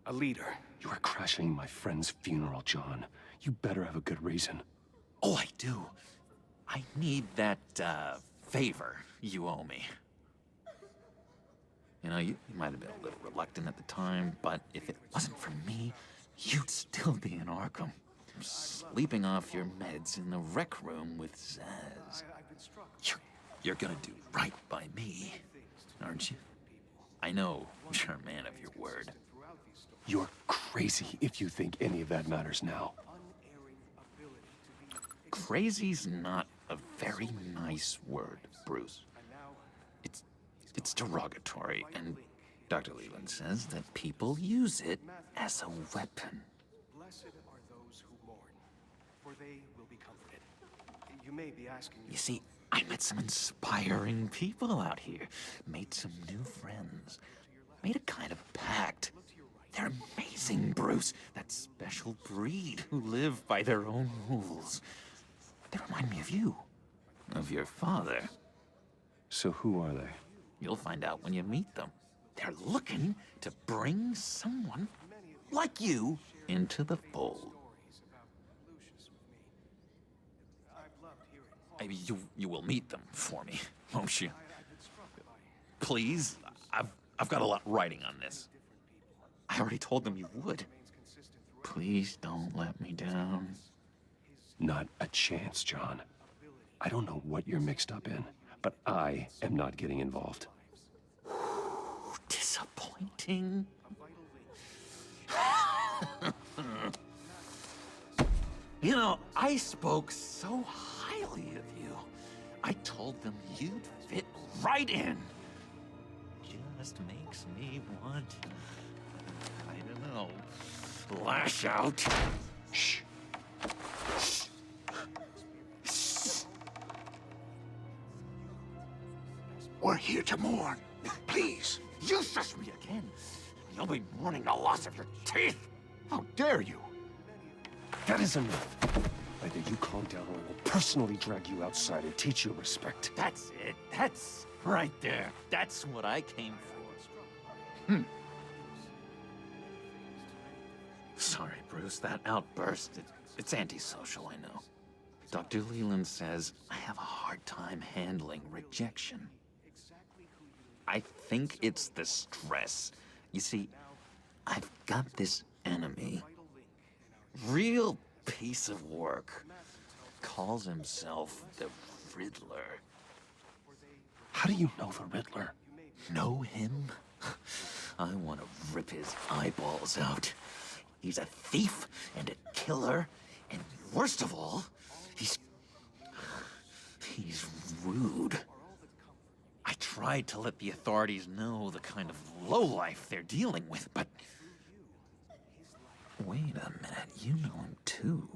a leader. You are crashing my friend's funeral, John. You better have a good reason. Oh, I do. I need that, favor you owe me. You know, you might have been a little reluctant at the time, but if it wasn't for me, you'd still be in Arkham. Sleeping off your meds in the rec room with Zaz. You're gonna do right by me, aren't you? I know you're a man of your word. You're crazy if you think any of that matters now. Crazy's not a very nice word, Bruce. It's derogatory, and Dr. Leland says that people use it as a weapon. Blessed are those who mourn, for they will be comforted. You may be asking. You see, I met some inspiring people out here. Made some new friends. Made a kind of pact. They're amazing, Bruce. That special breed who live by their own rules. They remind me of you. Of your father. So who are they? You'll find out when you meet them. They're looking to bring someone like you into the fold. You will meet them for me, won't you? Please? I've got a lot writing on this. I already told them you would. Please don't let me down. Not a chance, John. I don't know what you're mixed up in, but I am not getting involved. Disappointing. You know, I spoke so highly of you. I told them you'd fit right in. Just makes me want, I don't know, lash out. Shh. Shh. Shh. We're here to mourn. Please. You shush me again. You'll be mourning the loss of your teeth. How dare you? That is enough. Either you calm down or I will personally drag you outside and teach you respect. That's it. That's right there. That's what I came for. Sorry, Bruce. That outburst, it's antisocial, I know. Dr. Leland says I have a hard time handling rejection. I think it's the stress. You see, I've got this enemy. Real piece of work. Calls himself the Riddler. How do you know the Riddler? Know him? I want to rip his eyeballs out. He's a thief and a killer, and worst of all, he's rude. I tried to let the authorities know the kind of lowlife they're dealing with, but... Wait a minute, you know him too.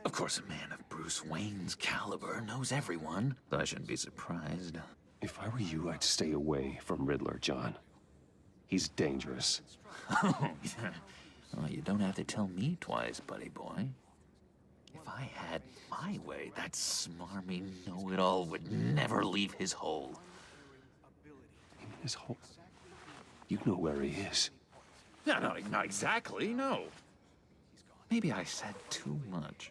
Of course, a man of Bruce Wayne's caliber knows everyone, so I shouldn't be surprised. If I were you, I'd stay away from Riddler, John. He's dangerous. Oh, yeah. Well, you don't have to tell me twice, buddy boy. If I had my way, that smarmy know-it-all would never leave his hole. His hole? You know where he is. No, not exactly, no. Maybe I said too much.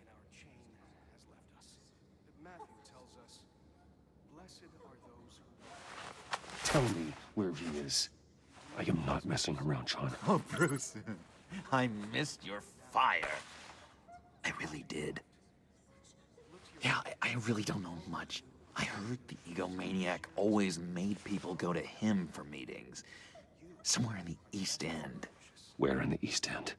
Tell me where he is. I am not messing around, John. Oh, Bruce. I missed your fire. I really did. Yeah, I really don't know much. I heard the egomaniac always made people go to him for meetings. Somewhere in the East End. Where in the East End?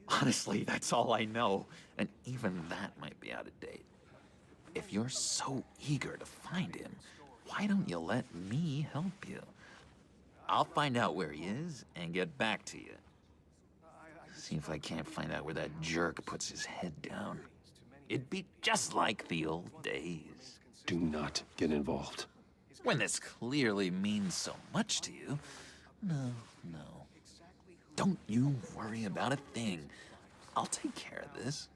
Honestly, that's all I know. And even that might be out of date. If you're so eager to find him, why don't you let me help you? I'll find out where he is and get back to you. See if I can't find out where that jerk puts his head down. It'd be just like the old days. Do not get involved. When this clearly means so much to you. No. Don't you worry about a thing. I'll take care of this.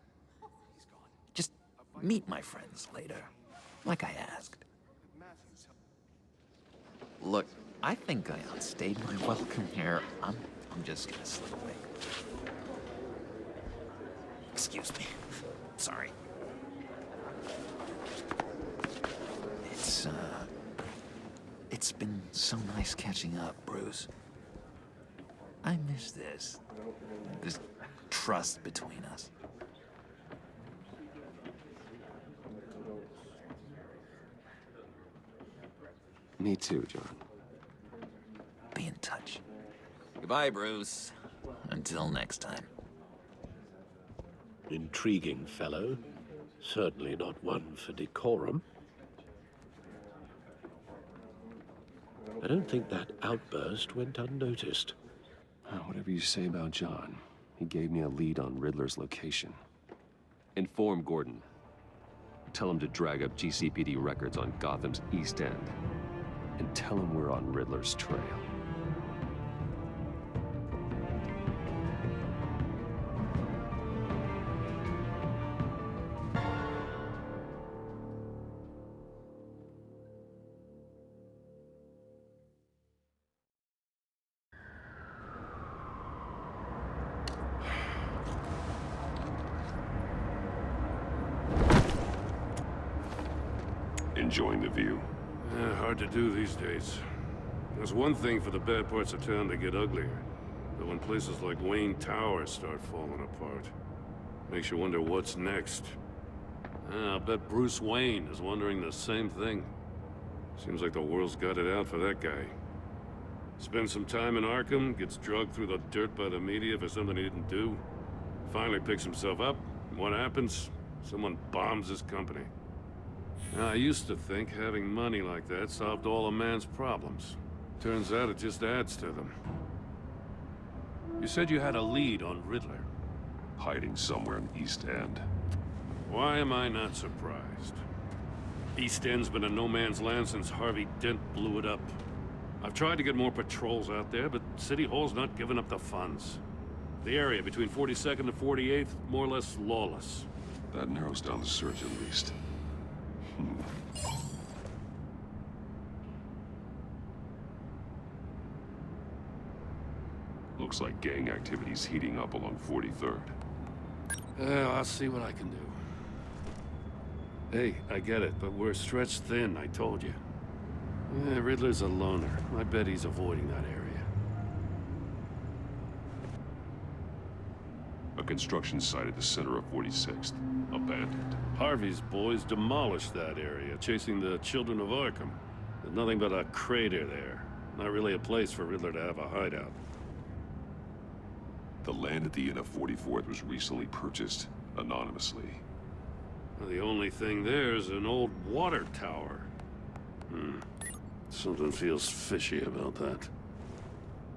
Just meet my friends later, like I asked. Look, I think I outstayed my welcome here. I'm just gonna slip away. Excuse me. Sorry. It's been so nice catching up, Bruce. I miss this trust between us. Me too, John. Be in touch. Goodbye, Bruce. Until next time. Intriguing fellow. Certainly not one for decorum. I don't think that outburst went unnoticed. Whatever you say about John, he gave me a lead on Riddler's location. Inform Gordon. Tell him to drag up GCPD records on Gotham's East End. And tell him we're on Riddler's trail. Enjoying the view? Yeah, hard to do these days. There's one thing for the bad parts of town to get uglier. But when places like Wayne Tower start falling apart, makes you wonder what's next. I'll bet Bruce Wayne is wondering the same thing. Seems like the world's got it out for that guy. Spends some time in Arkham, gets drugged through the dirt by the media for something he didn't do. Finally picks himself up. What happens? Someone bombs his company. Now, I used to think having money like that solved all a man's problems. Turns out it just adds to them. You said you had a lead on Riddler. Hiding somewhere in East End. Why am I not surprised? East End's been a no-man's land since Harvey Dent blew it up. I've tried to get more patrols out there, but City Hall's not giving up the funds. The area between 42nd and 48th, more or less lawless. That narrows down the search at least. Looks like gang activity's heating up along 43rd. I'll see what I can do. Hey, I get it, but we're stretched thin, I told you. Yeah, Riddler's a loner. I bet he's avoiding that area. A construction site at the center of 46th. Abandoned. Harvey's boys demolished that area, chasing the children of Arkham. There's nothing but a crater there. Not really a place for Riddler to have a hideout. The land at the end of 44th was recently purchased anonymously. Well, the only thing there is an old water tower. Something feels fishy about that.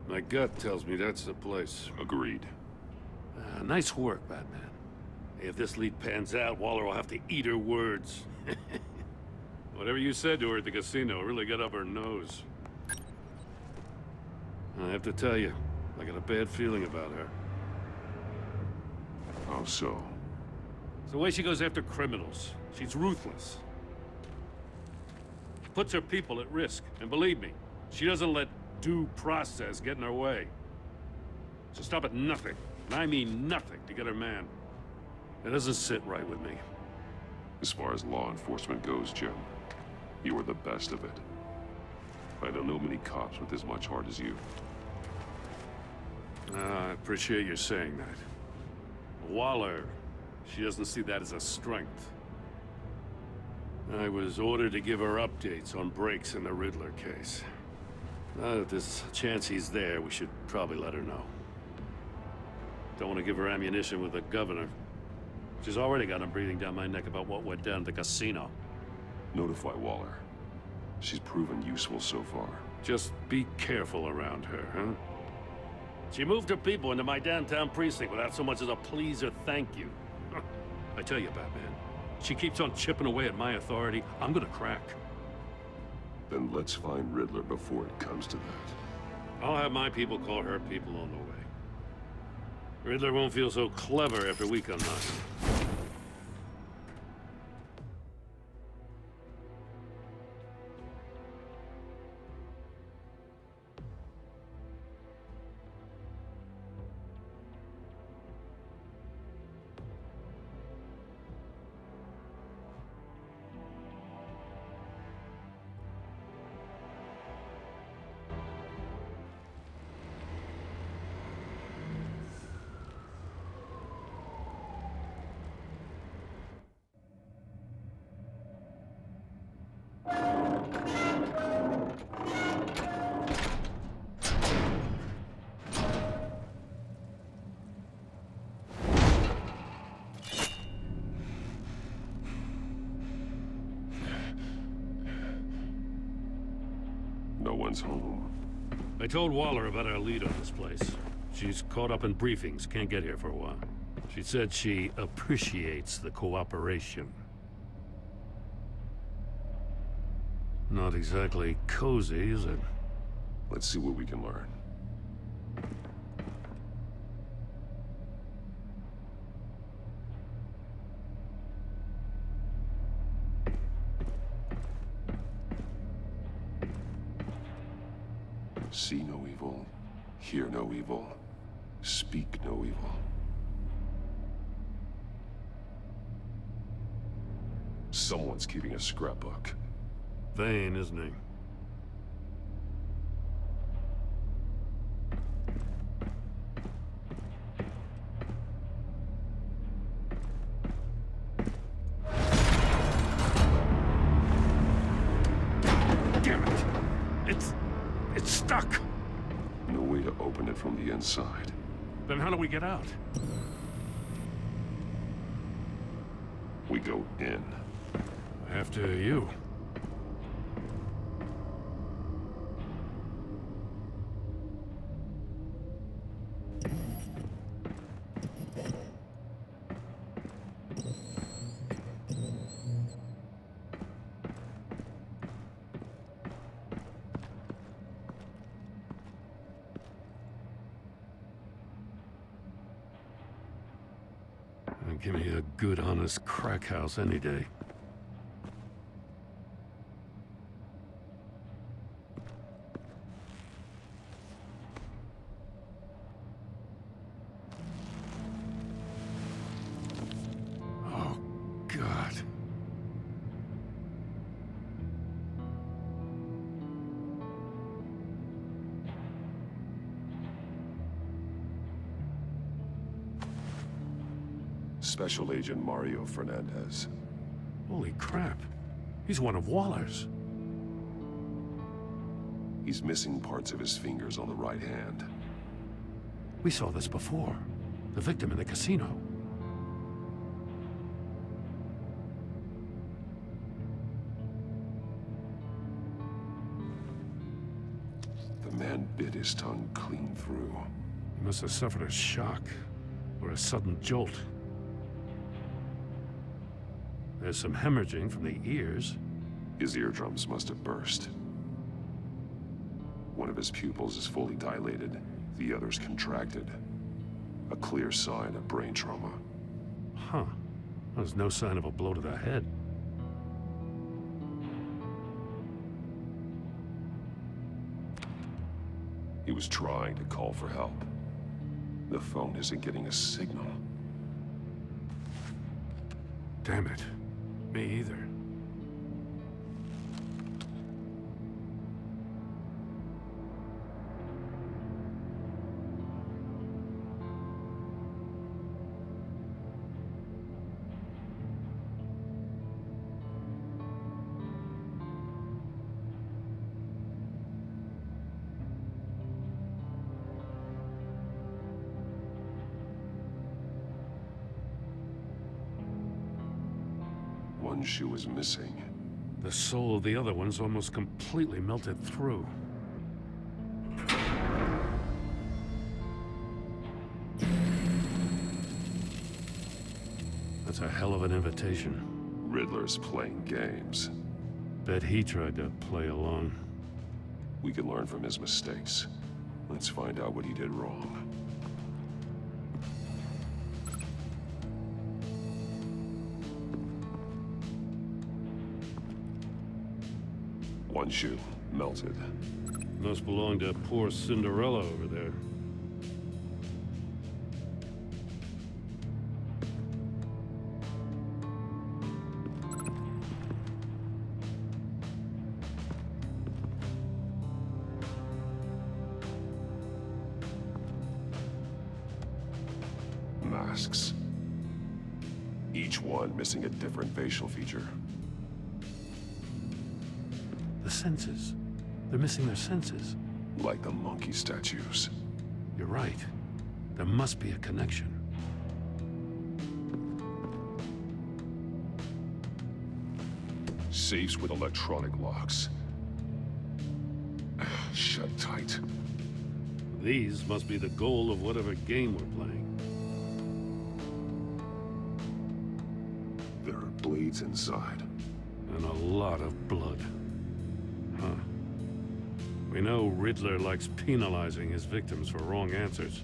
My gut tells me that's the place. Agreed. Nice work, Batman. If this lead pans out, Waller will have to eat her words. Whatever you said to her at the casino really got up her nose. I have to tell you, I got a bad feeling about her. How so? It's the way she goes after criminals. She's ruthless. Puts her people at risk. And believe me, she doesn't let due process get in her way. She'll stop at nothing, and I mean nothing, to get her man. It doesn't sit right with me. As far as law enforcement goes, Jim, you are the best of it. I don't know many cops with as much heart as you. I appreciate you saying that. Waller, she doesn't see that as a strength. I was ordered to give her updates on breaks in the Riddler case. Now that there's a chance he's there, we should probably let her know. Don't want to give her ammunition with the governor. She's already got him breathing down my neck about what went down at the casino. Notify Waller. She's proven useful so far. Just be careful around her, huh? She moved her people into my downtown precinct without so much as a please or thank you. I tell you, Batman, she keeps on chipping away at my authority, I'm gonna crack. Then let's find Riddler before it comes to that. I'll have my people call her people on the way. Riddler won't feel so clever after we come knocking. No one's home. I told Waller about our lead on this place. She's caught up in briefings, can't get here for a while. She said she appreciates the cooperation. Not exactly cozy, is it? Let's see what we can learn. See no evil, hear no evil, speak no evil. Someone's keeping a scrapbook. Vain, isn't he? Damn it! It's stuck! No way to open it from the inside. Then how do we get out? We go in. After you. Give me a good, honest crack house any day. Oh, God. Special Agent Mario Fernandez. Holy crap. He's one of Waller's. He's missing parts of his fingers on the right hand. We saw this before. The victim in the casino. The man bit his tongue clean through. He must have suffered a shock, or a sudden jolt. There's some hemorrhaging from the ears. His eardrums must have burst. One of his pupils is fully dilated, the other's contracted. A clear sign of brain trauma. Huh. There's no sign of a blow to the head. He was trying to call for help. The phone isn't getting a signal. Damn it. Me either. One shoe is missing. The soul of the other one's almost completely melted through. That's a hell of an invitation. Riddler's playing games. Bet he tried to play along. We can learn from his mistakes. Let's find out what he did wrong. One shoe, melted. Must belong to poor Cinderella over there. Masks. Each one missing a different facial feature. The senses. They're missing their senses. Like the monkey statues. You're right. There must be a connection. Safes with electronic locks. Shut tight. These must be the goal of whatever game we're playing. There are blades inside. And a lot of blood. We know Riddler likes penalizing his victims for wrong answers.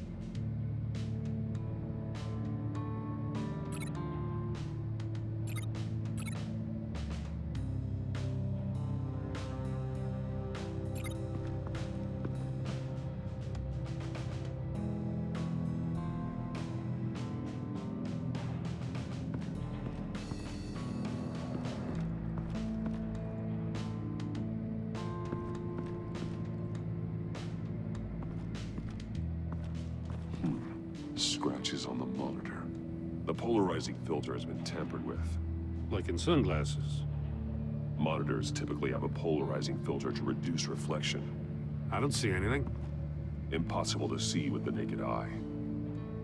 Scratches on the monitor. The polarizing filter has been tampered with. Like in sunglasses. Monitors typically have a polarizing filter to reduce reflection. I don't see anything. Impossible to see with the naked eye.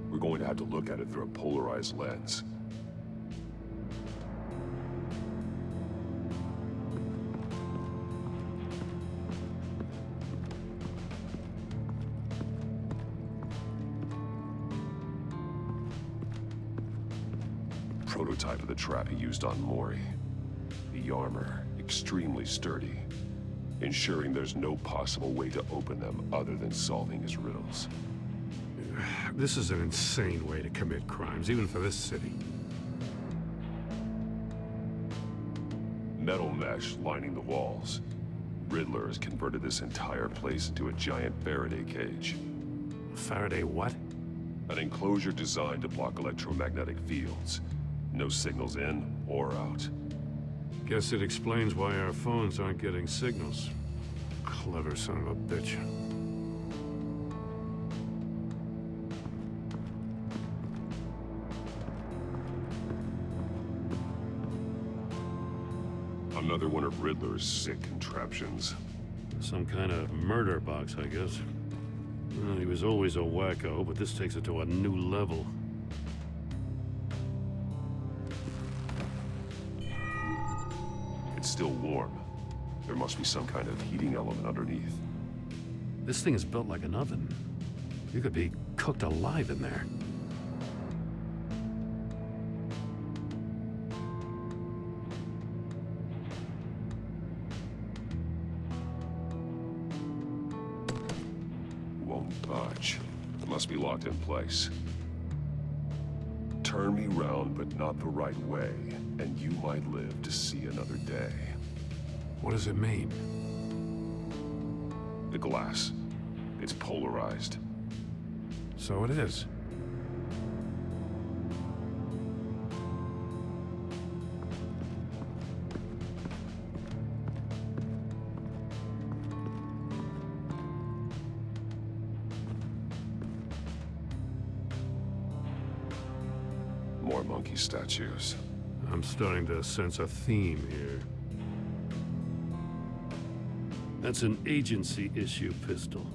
We're going to have to look at it through a polarized lens. Prototype of the trap he used on Mori. The armor, extremely sturdy, ensuring there's no possible way to open them other than solving his riddles. This is an insane way to commit crimes, even for this city. Metal mesh lining the walls. Riddler has converted this entire place into a giant Faraday cage. Faraday what? An enclosure designed to block electromagnetic fields. No signals in or out. Guess it explains why our phones aren't getting signals. Clever son of a bitch. Another one of Riddler's sick contraptions. Some kind of murder box, I guess. Well, he was always a wacko, but this takes it to a new level. It's still warm. There must be some kind of heating element underneath. This thing is built like an oven. You could be cooked alive in there. Won't budge. It must be locked in place. Turn me round, but not the right way, and you might live to see another day. What does it mean? The glass. It's polarized. So it is. More monkey statues. I'm starting to sense a theme here. That's an agency-issue pistol.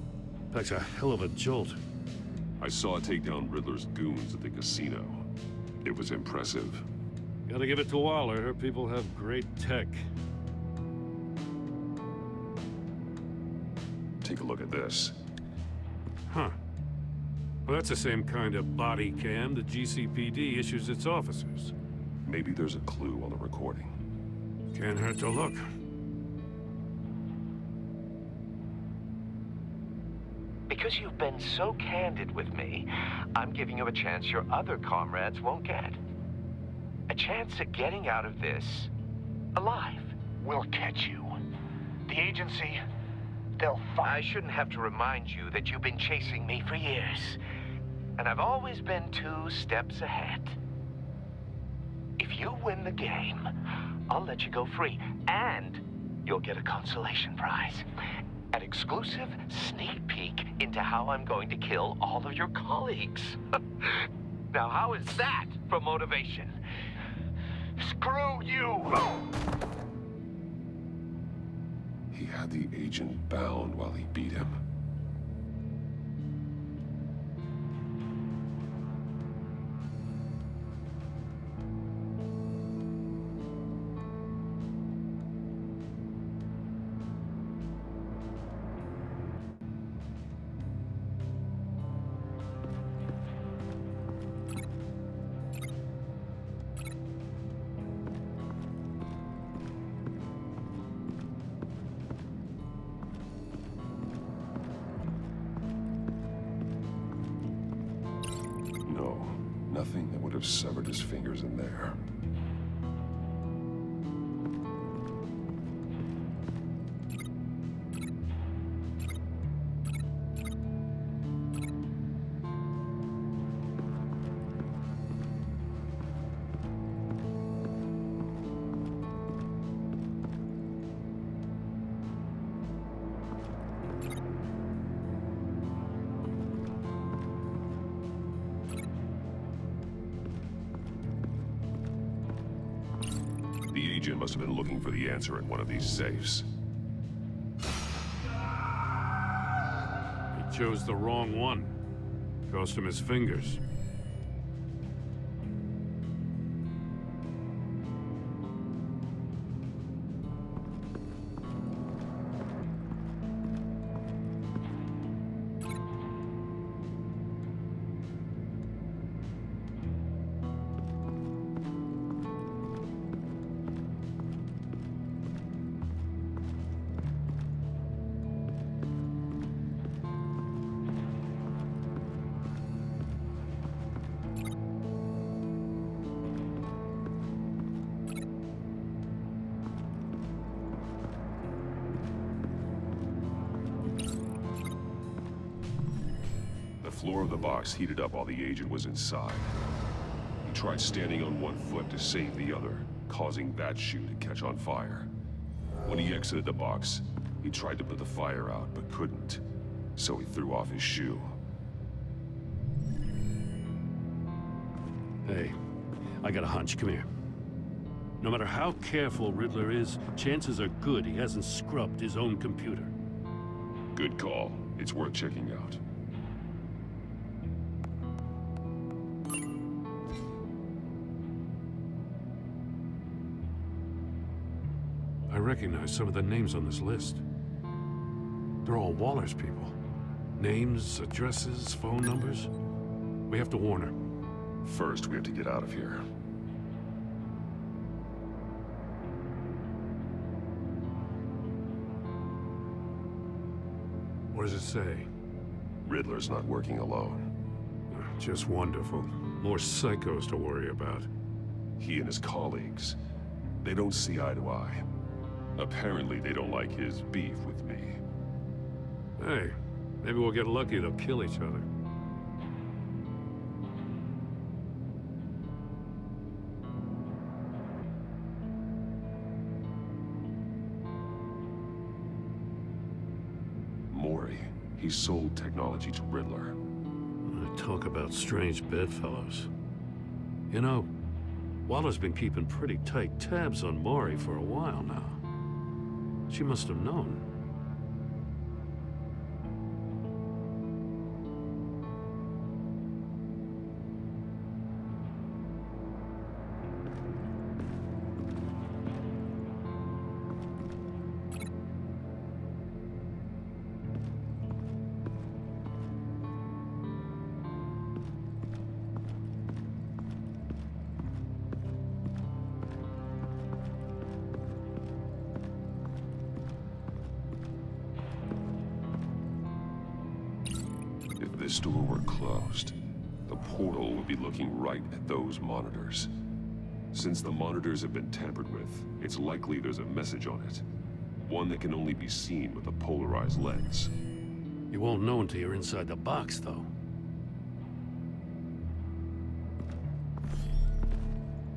Packs a hell of a jolt. I saw it take down Riddler's goons at the casino. It was impressive. Gotta give it to Waller. Her people have great tech. Take a look at this. Huh. Well, that's the same kind of body cam the GCPD issues its officers. Maybe there's a clue on the recording. Can't hurt to look. Because you've been so candid with me, I'm giving you a chance your other comrades won't get. A chance at getting out of this alive. We'll catch you. The agency, they'll find... I shouldn't have to remind you that you've been chasing me for years. And I've always been 2 steps ahead. If you win the game, I'll let you go free. And you'll get a consolation prize. An exclusive sneak peek into how I'm going to kill all of your colleagues. Now, how is that for motivation? Screw you! He had the agent bound while he beat him. have severed his fingers in there. The agent must have been looking for the answer in one of these safes. He chose the wrong one. Cost him his fingers. The floor of the box heated up while the agent was inside. He tried standing on one foot to save the other, causing that shoe to catch on fire. When he exited the box, he tried to put the fire out, but couldn't. So he threw off his shoe. Hey, I got a hunch. Come here. No matter how careful Riddler is, chances are good he hasn't scrubbed his own computer. Good call. It's worth checking out. I recognize some of the names on this list. They're all Waller's people. Names, addresses, phone numbers. We have to warn her. First, we have to get out of here. What does it say? Riddler's not working alone. Just wonderful. More psychos to worry about. He and his colleagues, they don't see eye to eye. Apparently, they don't like his beef with me. Hey, maybe we'll get lucky. They'll kill each other. Mori, he sold technology to Riddler. Talk about strange bedfellows. You know, Waller's been keeping pretty tight tabs on Mori for a while now. She must have known. If this door were closed, the portal would be looking right at those monitors. Since the monitors have been tampered with, it's likely there's a message on it. One that can only be seen with a polarized lens. You won't know until you're inside the box, though.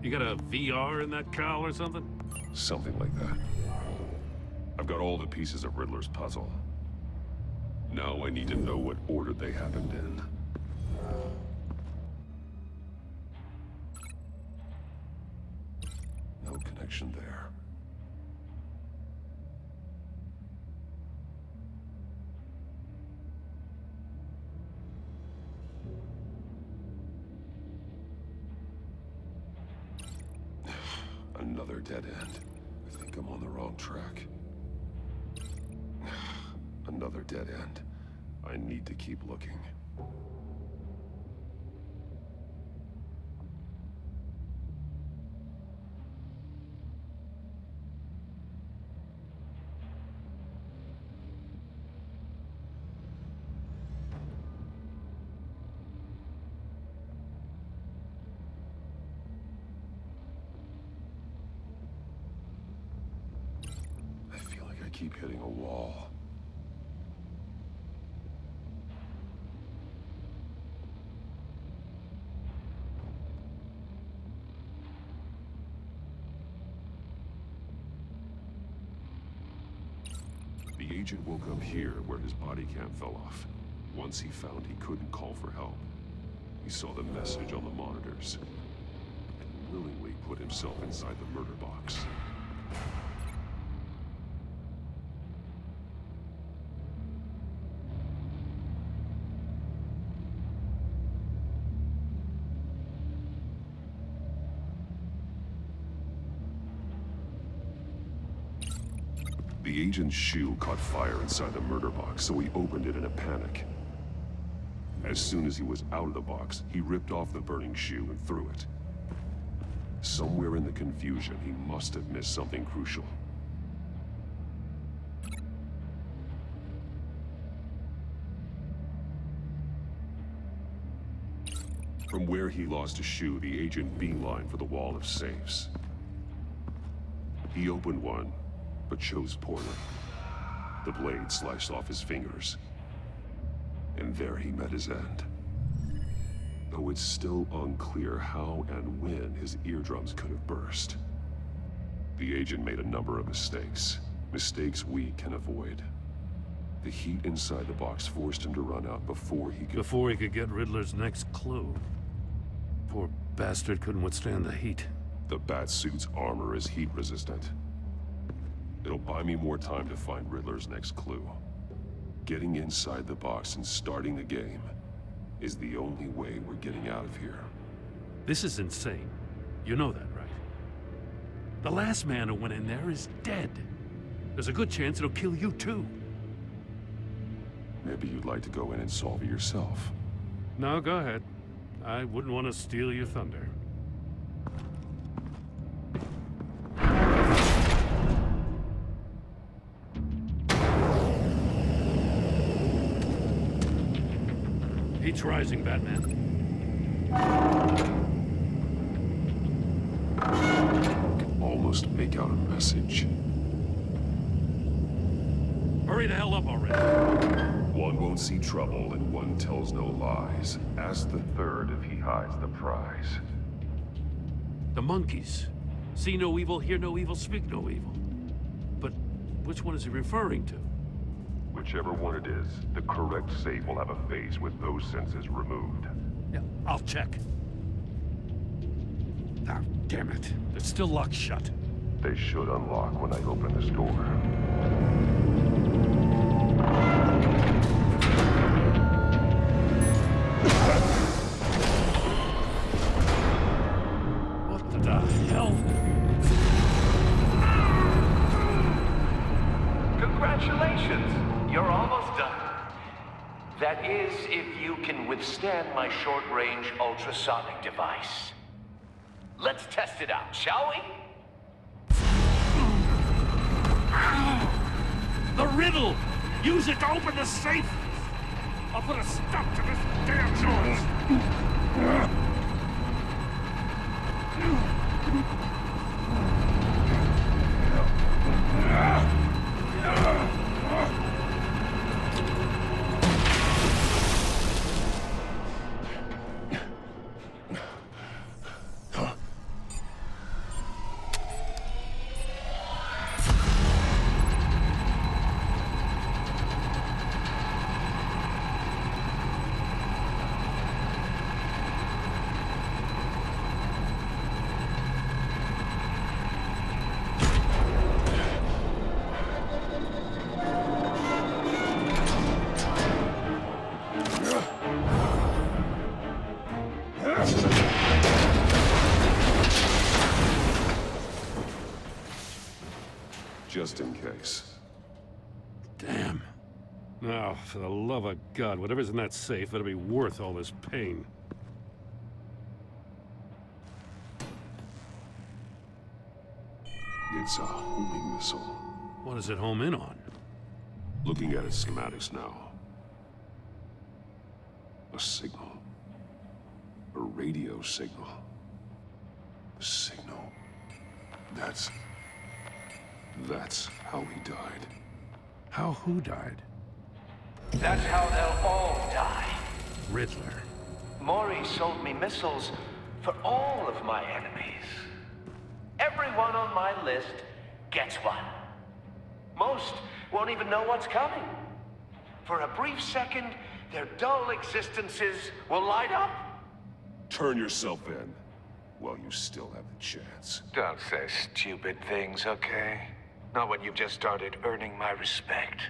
You got a VR in that cowl or something? Something like that. I've got all the pieces of Riddler's puzzle. Now I need to know what order they happened in. No connection there. Another dead end. I think I'm on the wrong track. Another dead end. I need to keep looking. keep hitting a wall. The agent woke up here where his body cam fell off. Once he found he couldn't call for help, he saw the message on the monitors and willingly put himself inside the murder box. The agent's shoe caught fire inside the murder box, so he opened it in a panic. As soon as he was out of the box, he ripped off the burning shoe and threw it. Somewhere in the confusion, he must have missed something crucial. From where he lost a shoe, the agent beelined for the wall of safes. He opened one, but chose poorly. The blade sliced off his fingers. And there he met his end. Though it's still unclear how and when his eardrums could have burst. The agent made a number of mistakes. Mistakes we can avoid. The heat inside the box forced him to run out before he could get Riddler's next clue. Poor bastard couldn't withstand the heat. The Batsuit's armor is heat resistant. It'll buy me more time to find Riddler's next clue. Getting inside the box and starting the game is the only way we're getting out of here. This is insane. You know that, right? The last man who went in there is dead. There's a good chance it'll kill you too. Maybe you'd like to go in and solve it yourself. No, go ahead. I wouldn't want to steal your thunder. Heat's rising, Batman. Can almost make out a message. Hurry the hell up already. One won't see trouble and one tells no lies. Ask the third if he hides the prize. The monkeys. See no evil, hear no evil, speak no evil. But which one is he referring to? Whichever one it is, the correct safe will have a face with those senses removed. Yeah, I'll check. Ah, damn it. It's still locked shut. They should unlock when I open this door. What the hell? Congratulations! You're almost done. That is, if you can withstand my short-range ultrasonic device. Let's test it out, shall we? The riddle! Use it to open the safe! I'll put a stop to this damn noise! Just in case. Damn. Now, for the love of God, whatever's in that safe better be worth all this pain. It's a homing missile. What does it home in on? Looking at its schematics now. A signal. A radio signal. A signal. That's how he died. How who died? That's how they'll all die. Riddler. Maury sold me missiles for all of my enemies. Everyone on my list gets one. Most won't even know what's coming. For a brief second, their dull existences will light up. Turn yourself in while you still have the chance. Don't say stupid things, okay? Not when you've just started earning my respect.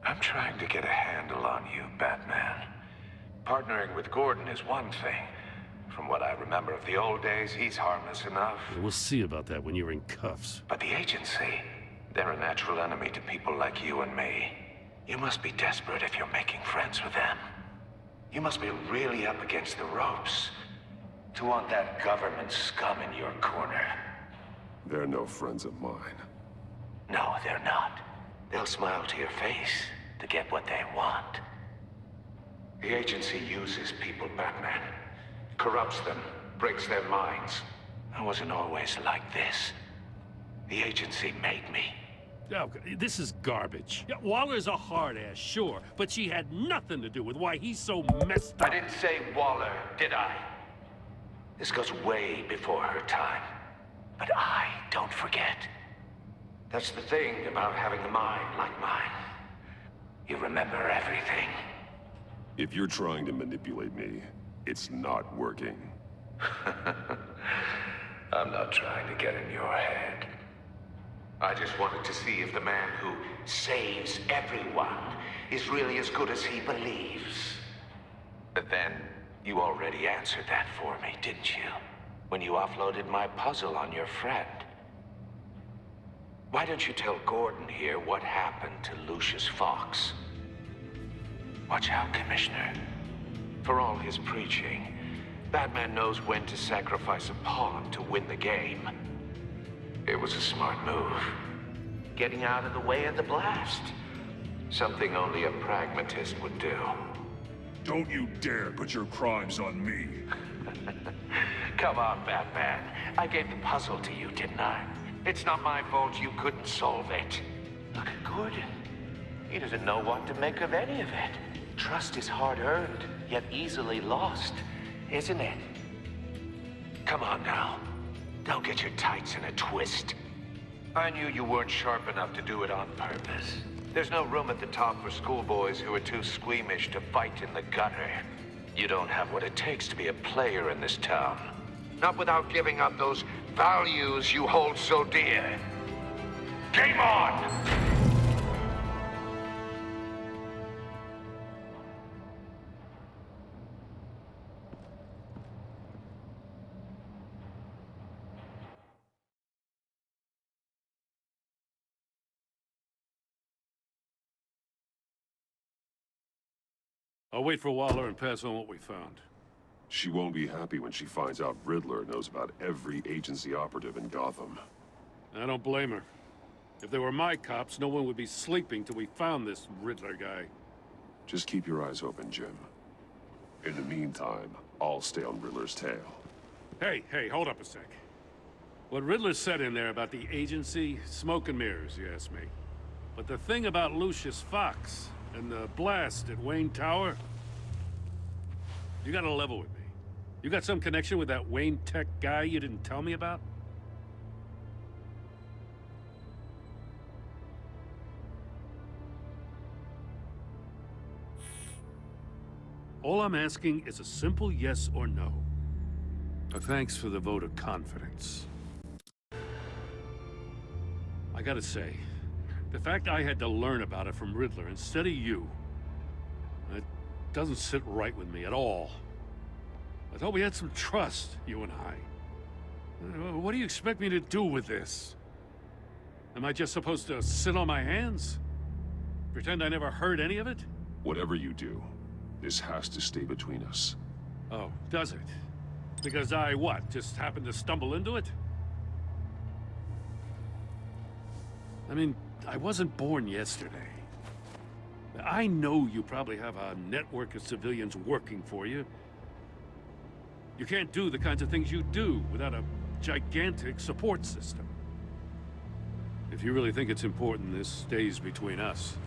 I'm trying to get a handle on you, Batman. Partnering with Gordon is one thing. From what I remember of the old days, he's harmless enough. We'll see about that when you're in cuffs. But the agency, they're a natural enemy to people like you and me. You must be desperate if you're making friends with them. You must be really up against the ropes to want that government scum in your corner. They're no friends of mine. No, they're not. They'll smile to your face to get what they want. The agency uses people, Batman. Corrupts them, breaks their minds. I wasn't always like this. The agency made me. Oh, this is garbage. Yeah, Waller's a hard ass, sure, but she had nothing to do with why he's so messed up. I didn't say Waller, did I? This goes way before her time. But I don't forget. That's the thing about having a mind like mine. You remember everything. If you're trying to manipulate me, it's not working. I'm not trying to get in your head. I just wanted to see if the man who saves everyone is really as good as he believes. But then, you already answered that for me, didn't you? When you offloaded my puzzle on your friend. Why don't you tell Gordon here what happened to Lucius Fox? Watch out, Commissioner. For all his preaching, Batman knows when to sacrifice a pawn to win the game. It was a smart move. Getting out of the way of the blast. Something only a pragmatist would do. Don't you dare put your crimes on me. Come on, Batman. I gave the puzzle to you, didn't I? It's not my fault you couldn't solve it. Look at Gordon. He doesn't know what to make of any of it. Trust is hard-earned, yet easily lost, isn't it? Come on now. Don't get your tights in a twist. I knew you weren't sharp enough to do it on purpose. There's no room at the top for schoolboys who are too squeamish to fight in the gutter. You don't have what it takes to be a player in this town. Not without giving up those values you hold so dear. Game on! I'll wait for Waller and pass on what we found. She won't be happy when she finds out Riddler knows about every agency operative in Gotham. I don't blame her. If they were my cops, no one would be sleeping till we found this Riddler guy. Just keep your eyes open, Jim. In the meantime, I'll stay on Riddler's tail. Hey, hold up a sec. What Riddler said in there about the agency, smoke and mirrors, you ask me. But the thing about Lucius Fox and the blast at Wayne Tower, you gotta level with me. You got some connection with that Wayne Tech guy you didn't tell me about? All I'm asking is a simple yes or no. Thanks for the vote of confidence. I gotta say, the fact I had to learn about it from Riddler instead of you, it doesn't sit right with me at all. I thought we had some trust, you and I. What do you expect me to do with this? Am I just supposed to sit on my hands? Pretend I never heard any of it? Whatever you do, this has to stay between us. Oh, does it? Because I, what, just happened to stumble into it? I mean, I wasn't born yesterday. I know you probably have a network of civilians working for you. You can't do the kinds of things you do without a gigantic support system. If you really think it's important, this stays between us.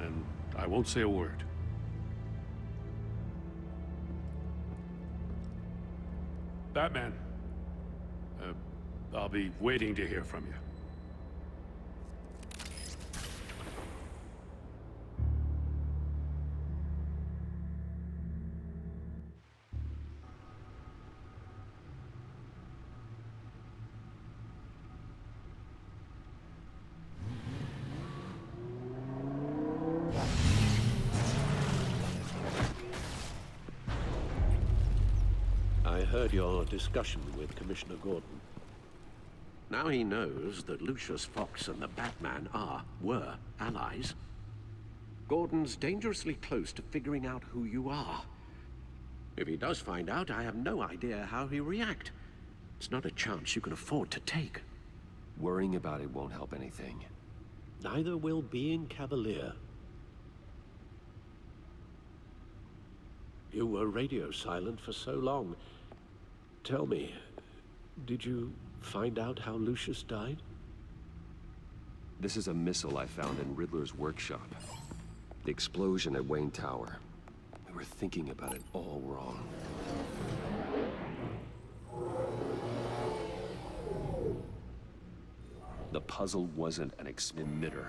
And I won't say a word. Batman. I'll be waiting to hear from you. I heard your discussion with Commissioner Gordon. Now he knows that Lucius Fox and the Batman were allies. Gordon's dangerously close to figuring out who you are. If he does find out, I have no idea how he'll react. It's not a chance you can afford to take. Worrying about it won't help anything. Neither will being cavalier. You were radio silent for so long. Tell me, did you find out how Lucius died? This is a missile I found in Riddler's workshop. The explosion at Wayne Tower. We were thinking about it all wrong. The puzzle wasn't an emitter.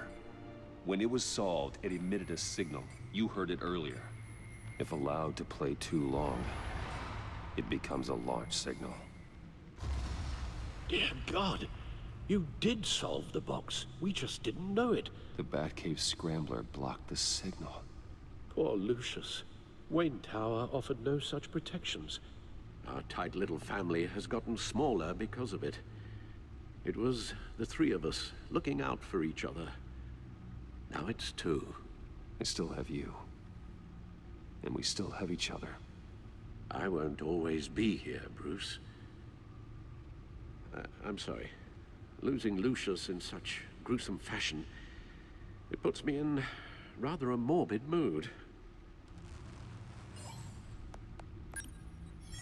When it was solved, it emitted a signal. You heard it earlier. If allowed to play too long, it becomes a launch signal. Dear God, you did solve the box. We just didn't know it. The Batcave Scrambler blocked the signal. Poor Lucius. Wayne Tower offered no such protections. Our tight little family has gotten smaller because of it. It was the three of us looking out for each other. Now it's two. I still have you. And we still have each other. I won't always be here, Bruce. I'm sorry. Losing Lucius in such gruesome fashion, it puts me in rather a morbid mood.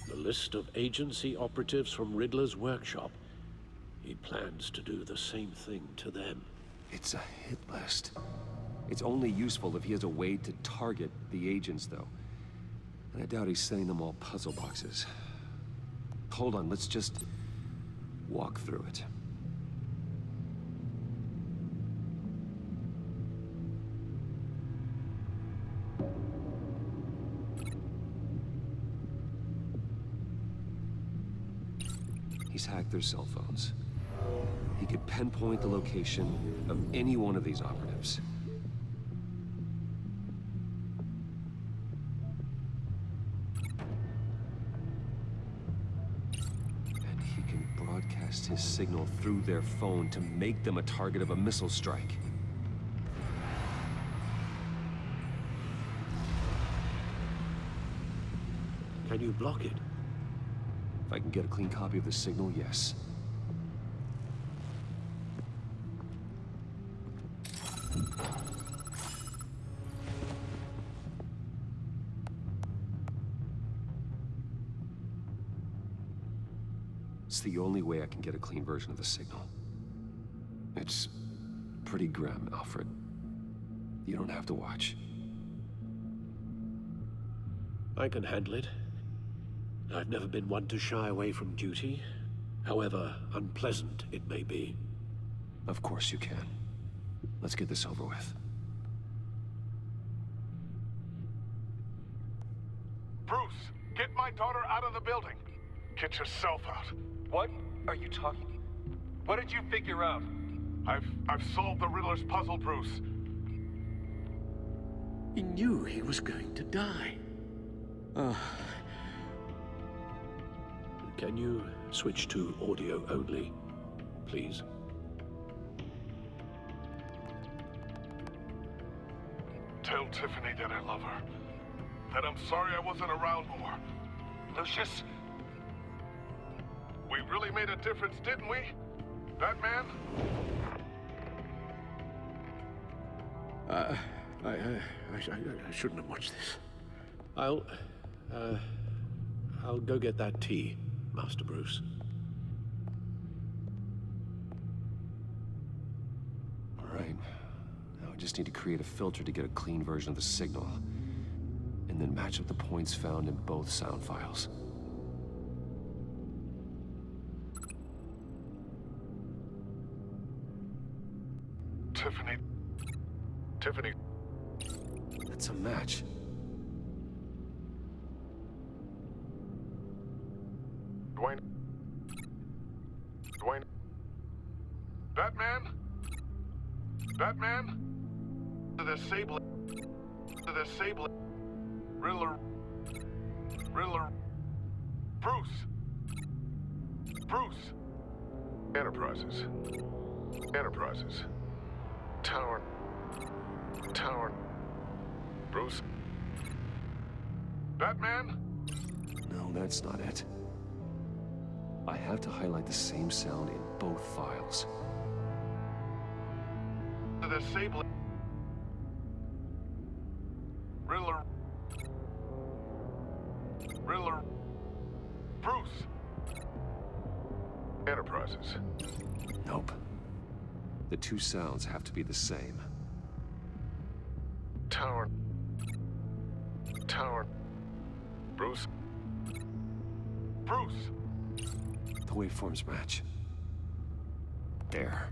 The list of agency operatives from Riddler's workshop. He plans to do the same thing to them. It's a hit list. It's only useful if he has a way to target the agents, though. And I doubt he's sending them all puzzle boxes. Hold on, let's just walk through it. He's hacked their cell phones. He could pinpoint the location of any one of these operatives. And he can broadcast his signal through their phone to make them a target of a missile strike. Can you block it? If I can get a clean copy of the signal, yes. It's the only way I can get a clean version of the signal. It's pretty grim, Alfred. You don't have to watch. I can handle it. I've never been one to shy away from duty, however unpleasant it may be. Of course you can. Let's get this over with. Bruce, get my daughter out of the building. Get yourself out. What are you talking? What did you figure out? I've solved the Riddler's puzzle, Bruce. He knew he was going to die. Can you switch to audio only, please? Tell Tiffany that I love her. That I'm sorry I wasn't around more. Lucius? We really made a difference, didn't we? Batman? I shouldn't have watched this. I'll go get that tea, Master Bruce. just need to create a filter to get a clean version of the signal, and then match up the points found in both sound files. Tiffany. That's a match. Dwayne. Batman? The disabling. Riddler. Bruce. Enterprises. Tower. Bruce. Batman? No, that's not it. I have to highlight the same sound in both files. The disabling. Riddler. Bruce. Enterprises. Nope. The two sounds have to be the same. Tower. Bruce. The waveforms match. There.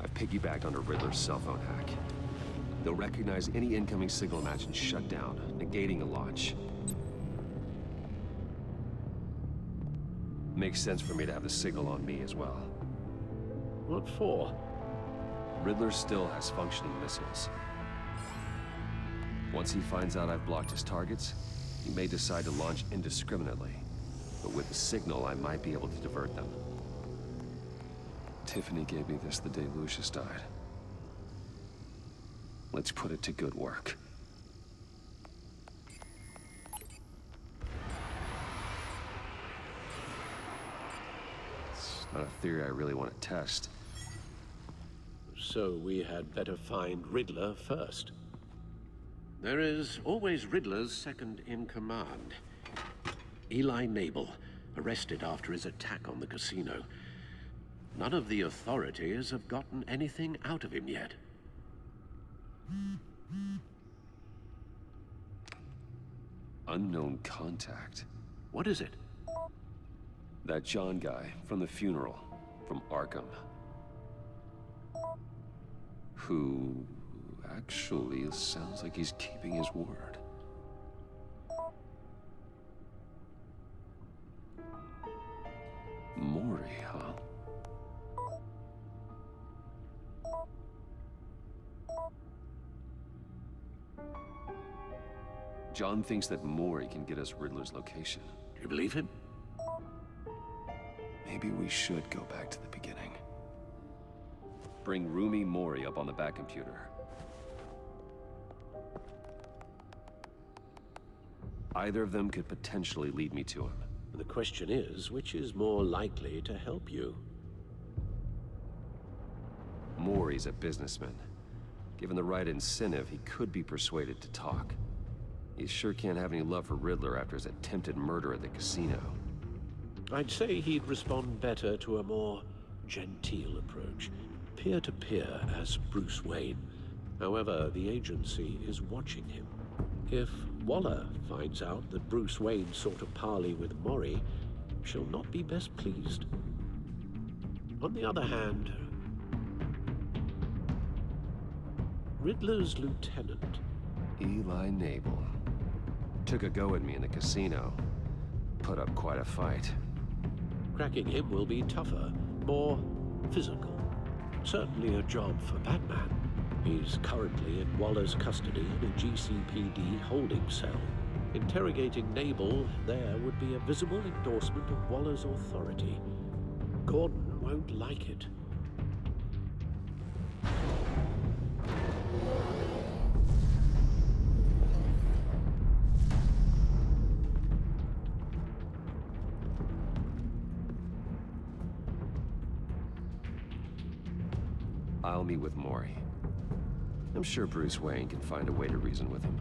I've piggybacked onto Riddler's cell phone hack. They'll recognize any incoming signal match and shut down, negating a launch. Makes sense for me to have the signal on me as well. What for? Riddler still has functioning missiles. Once he finds out I've blocked his targets, he may decide to launch indiscriminately. But with the signal, I might be able to divert them. Tiffany gave me this the day Lucius died. Let's put it to good work. It's not a theory I really want to test. So we had better find Riddler first. There is always Riddler's second in command. Eli Nabel, arrested after his attack on the casino. None of the authorities have gotten anything out of him yet. Unknown contact. What is it? That John guy from the funeral, from Arkham. Who actually sounds like he's keeping his word. Mori, huh? John thinks that Mori can get us Riddler's location. Do you believe him? Maybe we should go back to the beginning. Bring Rumi Mori up on the back computer. Either of them could potentially lead me to him. The question is, which is more likely to help you? Mori's a businessman. Given the right incentive, he could be persuaded to talk. He sure can't have any love for Riddler after his attempted murder at the casino. I'd say he'd respond better to a more genteel approach. Peer-to-peer as Bruce Wayne. However, the agency is watching him. If Waller finds out that Bruce Wayne sought a parley with Mori, she'll not be best pleased. On the other hand, Riddler's lieutenant, Eli Nabel, took a go at me in the casino. Put up quite a fight. Cracking him will be tougher, more physical. Certainly a job for Batman. He's currently in Waller's custody in a GCPD holding cell. Interrogating Nabel there would be a visible endorsement of Waller's authority. Gordon won't like it. I'll meet with Mori. I'm sure Bruce Wayne can find a way to reason with him.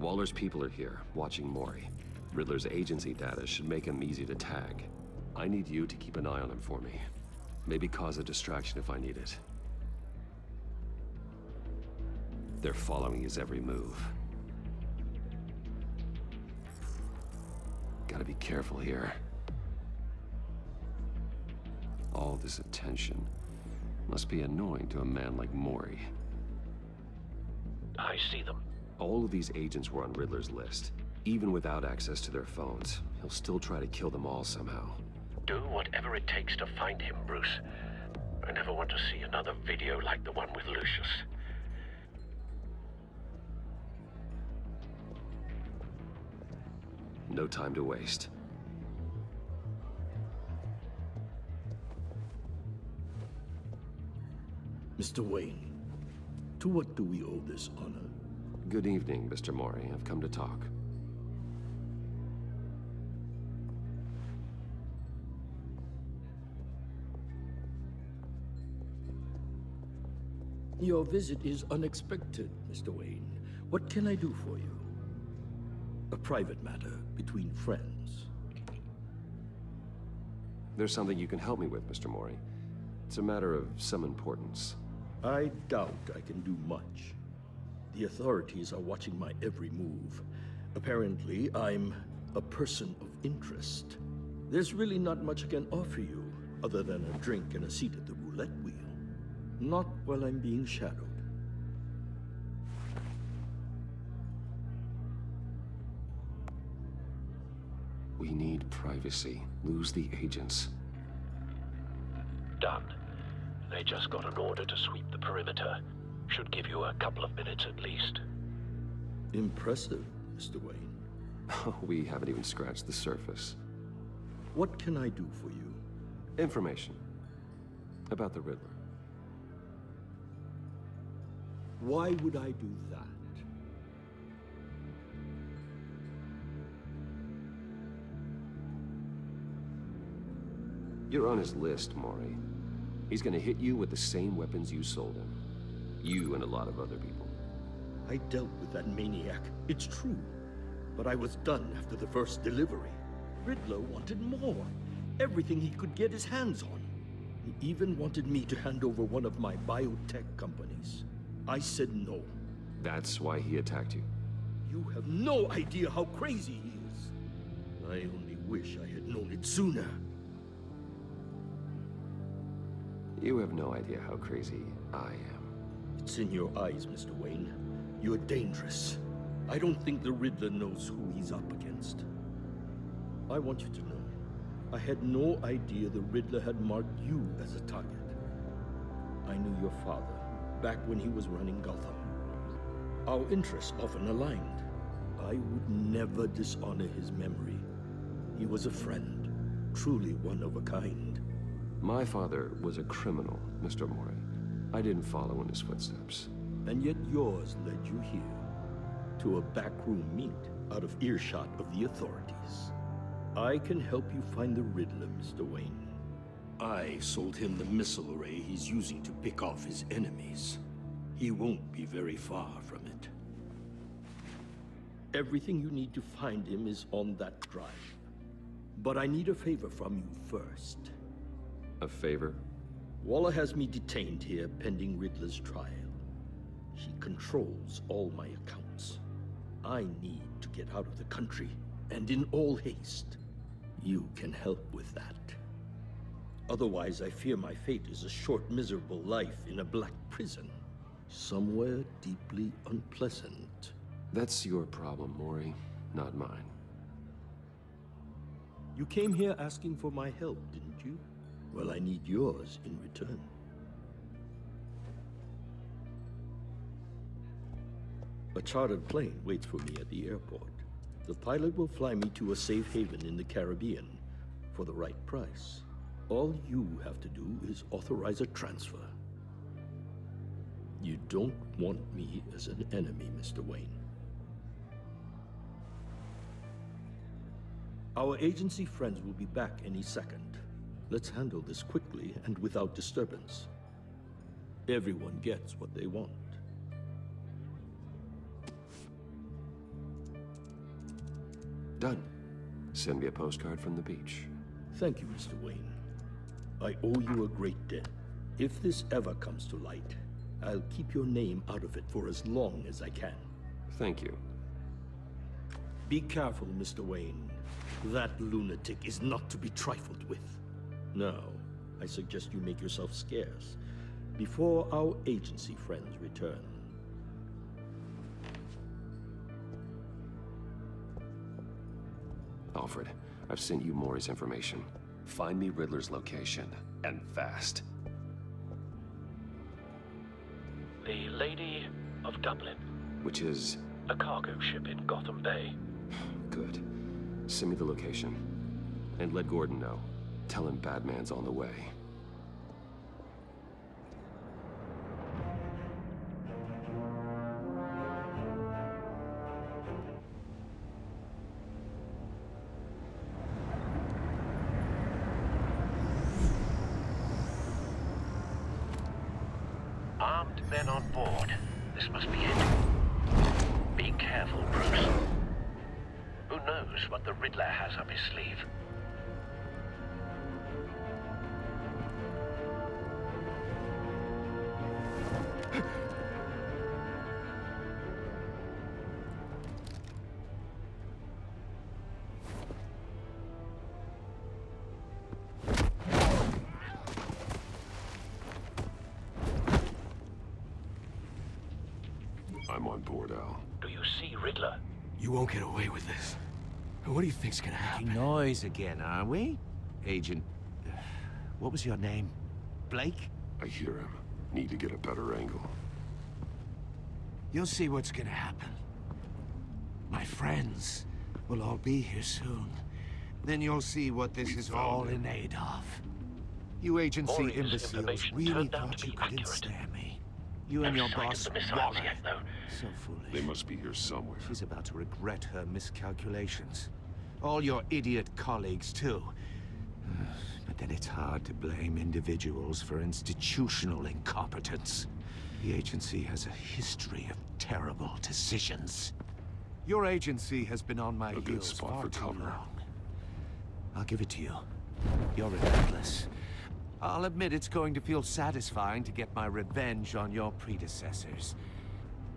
Waller's people are here, watching Mori. Riddler's agency data should make him easy to tag. I need you to keep an eye on him for me. Maybe cause a distraction if I need it. They're following his every move. Gotta be careful here. All this attention must be annoying to a man like Mori. I see them. All of these agents were on Riddler's list. Even without access to their phones, he'll still try to kill them all somehow. Do whatever it takes to find him, Bruce. I never want to see another video like the one with Lucius. No time to waste. Mr. Wayne, to what do we owe this honor? Good evening, Mr. Mori. I've come to talk. Your visit is unexpected, Mr. Wayne. What can I do for you? A private matter between friends. There's something you can help me with, Mr. Mori. It's a matter of some importance. I doubt I can do much. The authorities are watching my every move. Apparently, I'm a person of interest. There's really not much I can offer you, other than a drink and a seat at the roulette wheel. Not while I'm being shadowed. We need privacy. Lose the agents. Done. They just got an order to sweep the perimeter. Should give you a couple of minutes at least. Impressive, Mr. Wayne. We haven't even scratched the surface. What can I do for you? Information. About the Riddler. Why would I do that? You're on his list, Mori. He's gonna hit you with the same weapons you sold him. You and a lot of other people. I dealt with that maniac, it's true. But I was done after the first delivery. Riddler wanted more. Everything he could get his hands on. He even wanted me to hand over one of my biotech companies. I said no. That's why he attacked you? You have no idea how crazy he is. I only wish I had known it sooner. You have no idea how crazy I am. It's in your eyes, Mr. Wayne. You're dangerous. I don't think the Riddler knows who he's up against. I want you to know, I had no idea the Riddler had marked you as a target. I knew your father back when he was running Gotham. Our interests often aligned. I would never dishonor his memory. He was a friend, truly one of a kind. My father was a criminal, Mr. Mori. I didn't follow in his footsteps. And yet yours led you here, to a backroom meet out of earshot of the authorities. I can help you find the Riddler, Mr. Wayne. I sold him the missile array he's using to pick off his enemies. He won't be very far from it. Everything you need to find him is on that drive. But I need a favor from you first. A favor? Waller has me detained here pending Riddler's trial. She controls all my accounts. I need to get out of the country, and in all haste. You can help with that. Otherwise, I fear my fate is a short, miserable life in a black prison. Somewhere deeply unpleasant. That's your problem, Mori, not mine. You came here asking for my help, didn't you? Well, I need yours in return. A chartered plane waits for me at the airport. The pilot will fly me to a safe haven in the Caribbean for the right price. All you have to do is authorize a transfer. You don't want me as an enemy, Mr. Wayne. Our agency friends will be back any second. Let's handle this quickly and without disturbance. Everyone gets what they want. Send me a postcard from the beach. Thank you, Mr. Wayne. I owe you a great debt. If this ever comes to light, I'll keep your name out of it for as long as I can. Thank you. Be careful, Mr. Wayne. That lunatic is not to be trifled with. Now, I suggest you make yourself scarce before our agency friends return. Alfred, I've sent you Maury's information. Find me Riddler's location, and fast. The Lady of Dublin. Which is? A cargo ship in Gotham Bay. Good. Send me the location. And let Gordon know. Tell him Batman's on the way. Armed men on board. This must be it. Be careful, Bruce. Who knows what the Riddler has up his sleeve? I'm on board, Al. Do you see Riddler? You won't get away with this. What do you think's gonna happen? Making noise again, are we? Agent... what was your name? Blake? I hear him. Need to get a better angle. You'll see what's gonna happen. My friends will all be here soon. Then you'll see what this is all in aid of. You agency Maury's imbeciles information really turned out thought to you be could accurate. ensnare me. You and No your sight of boss the missiles Waller. yet, though. So foolish. They must be here somewhere. She's about to regret her miscalculations. All your idiot colleagues, too. But then it's hard to blame individuals for institutional incompetence. The agency has a history of terrible decisions. Your agency has been on my A good heels spot far for too cover. long. I'll give it to you. You're relentless. I'll admit it's going to feel satisfying to get my revenge on your predecessors.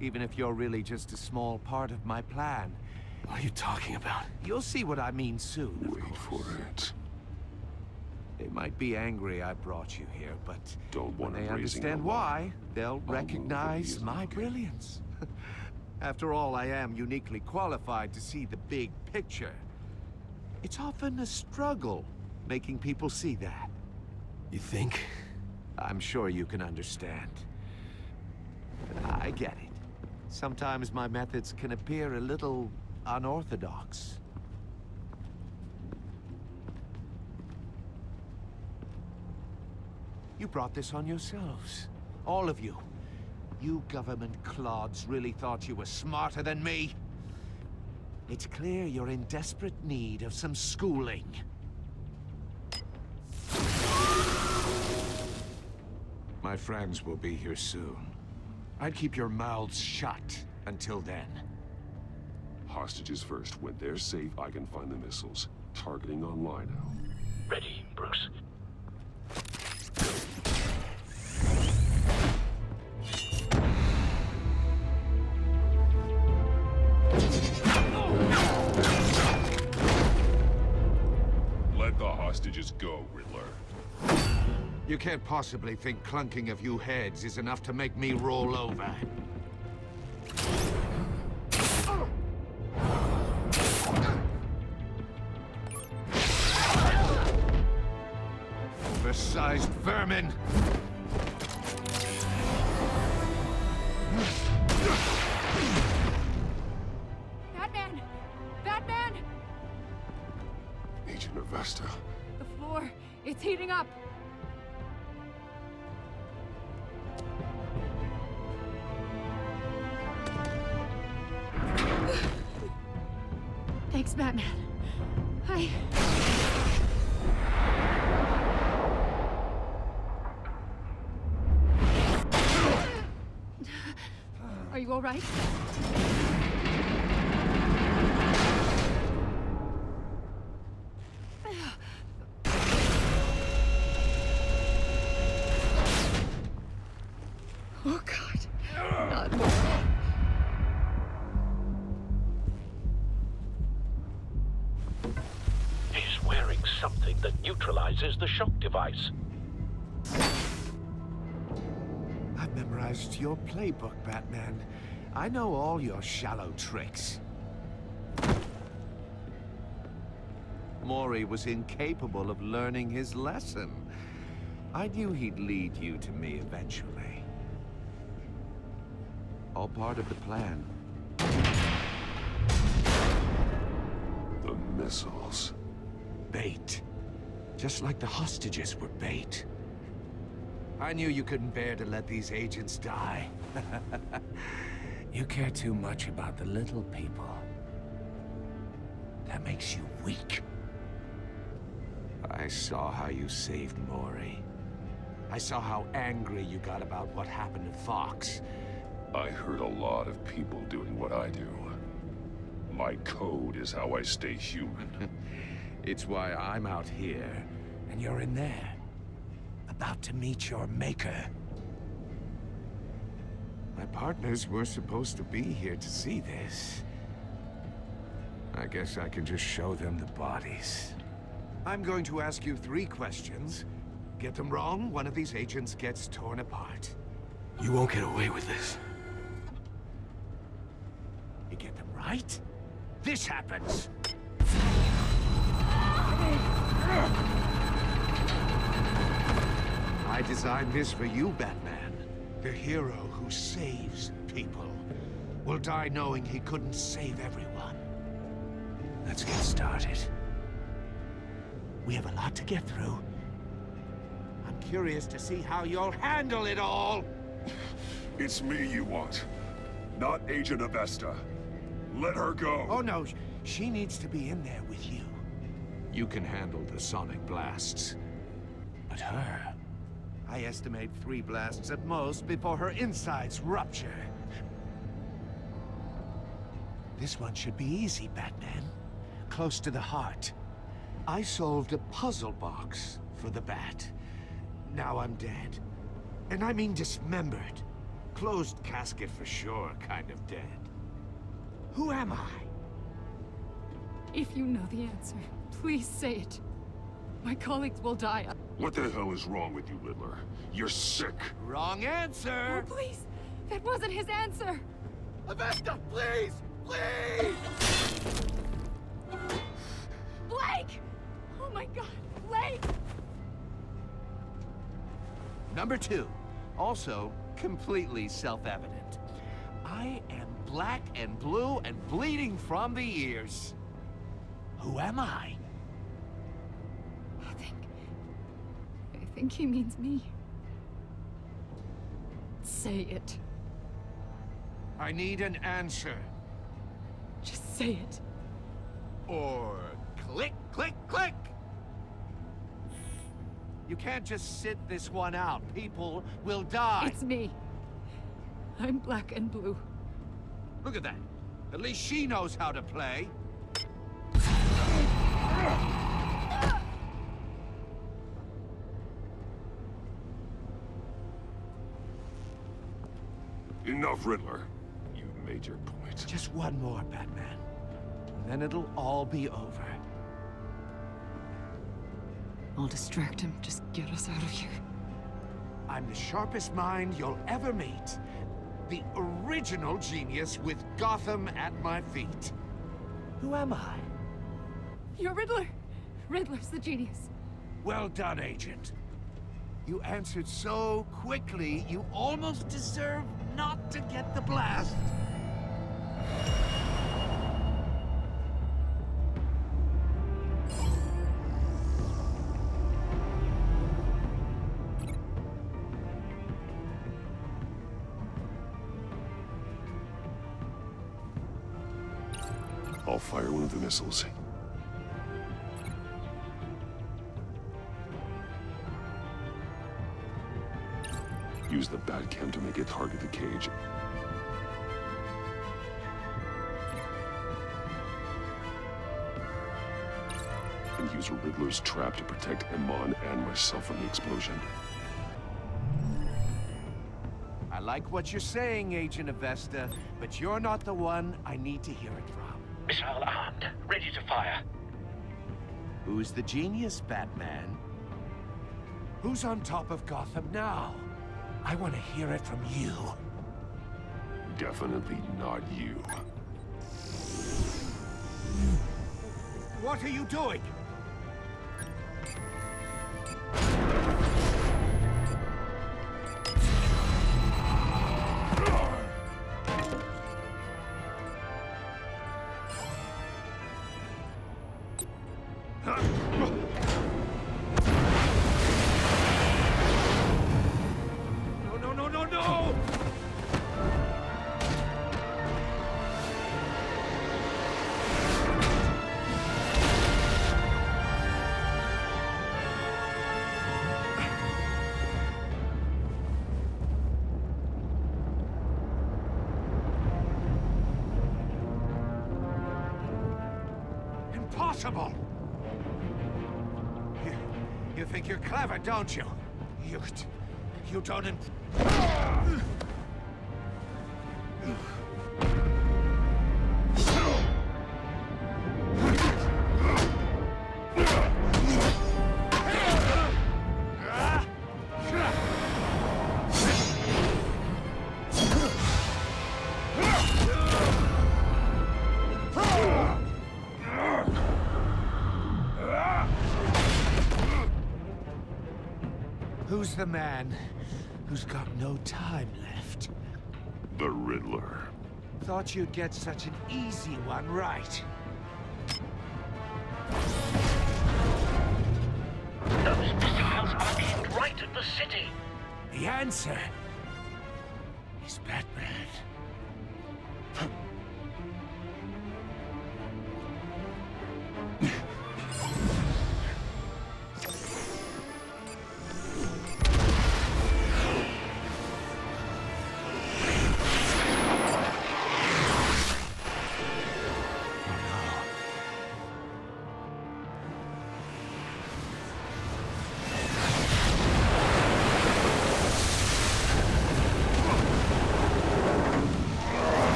Even if you're really just a small part of my plan. What are you talking about? You'll see what I mean soon. Wait for it. They might be angry I brought you here, but Don't when want they him raising understand the alarm. why, they'll recognize my brilliance. After all, I am uniquely qualified to see the big picture. It's often a struggle making people see that. You think? I'm sure you can understand. I get it. Sometimes my methods can appear a little unorthodox. You brought this on yourselves. All of you. You government clods really thought you were smarter than me. It's clear you're in desperate need of some schooling. My friends will be here soon. I'd keep your mouths shut until then. Hostages first. When they're safe, I can find the missiles. Targeting online now. Ready, Bruce. Let the hostages go, Riddler. You can't possibly think clunking a few heads is enough to make me roll over. Oversized vermin! Batman! Batman! Agent Avesta. The floor, it's heating up. Thanks, Batman. Are you all right? He's wearing something that neutralizes the shock device. I've memorized your playbook, Batman. I know all your shallow tricks. Mori was incapable of learning his lesson. I knew he'd lead you to me eventually. All part of the plan. The missiles. Bait. Just like the hostages were bait. I knew you couldn't bear to let these agents die. You care too much about the little people. That makes you weak. I saw how you saved Mori. I saw how angry you got about what happened to Fox. I heard a lot of people doing what I do. My code is how I stay human. It's why I'm out here, and you're in there. About to meet your maker. My partners were supposed to be here to see this. I guess I can just show them the bodies. I'm going to ask you 3 questions. Get them wrong, one of these agents gets torn apart. You won't get away with this. You get them right, this happens. I designed this for you, Batman. The hero who saves people will die knowing he couldn't save everyone. Let's get started. We have a lot to get through. I'm curious to see how you'll handle it all. It's me you want, not Agent Avesta. Let her go. Oh no, she needs to be in there with you. You can handle the sonic blasts. But her, I estimate 3 blasts at most before her insides rupture. This one should be easy, Batman. Close to the heart. I solved a puzzle box for the Bat. Now I'm dead. And I mean dismembered. Closed casket for sure, kind of dead. Who am I? If you know the answer, please say it. My colleagues will die. What the hell is wrong with you, Riddler? You're sick. Wrong answer! Oh, please! That wasn't his answer! Avesta, please! Please! Blake! Oh my god, Blake! Number 2, also completely self-evident. I am black and blue and bleeding from the ears. Who am I? I think he means me. Say it. I need an answer. Just say it. Or click, click, click! You can't just sit this one out. People will die. It's me. I'm black and blue. Look at that. At least she knows how to play. Enough, Riddler. You've made your point. Just one more, Batman. And then it'll all be over. I'll distract him. Just get us out of here. I'm the sharpest mind you'll ever meet. The original genius with Gotham at my feet. Who am I? You're Riddler. Riddler's the genius. Well done, Agent. You answered so quickly, you almost deserve not to get the blast. I'll fire one of the missiles. Use the Batcam to make it target the cage. And use Riddler's trap to protect Iman and myself from the explosion. I like what you're saying, Agent Avesta, but you're not the one I need to hear it from. Missile armed, ready to fire. Who's the genius, Batman? Who's on top of Gotham now? I want to hear it from you. Definitely not you. What are you doing? No! Impossible! You think you're clever, don't you? You don't... Who's the man who's got no time left? The Riddler. Thought you'd get such an easy one right. Those missiles are aimed right at the city. The answer is Batman.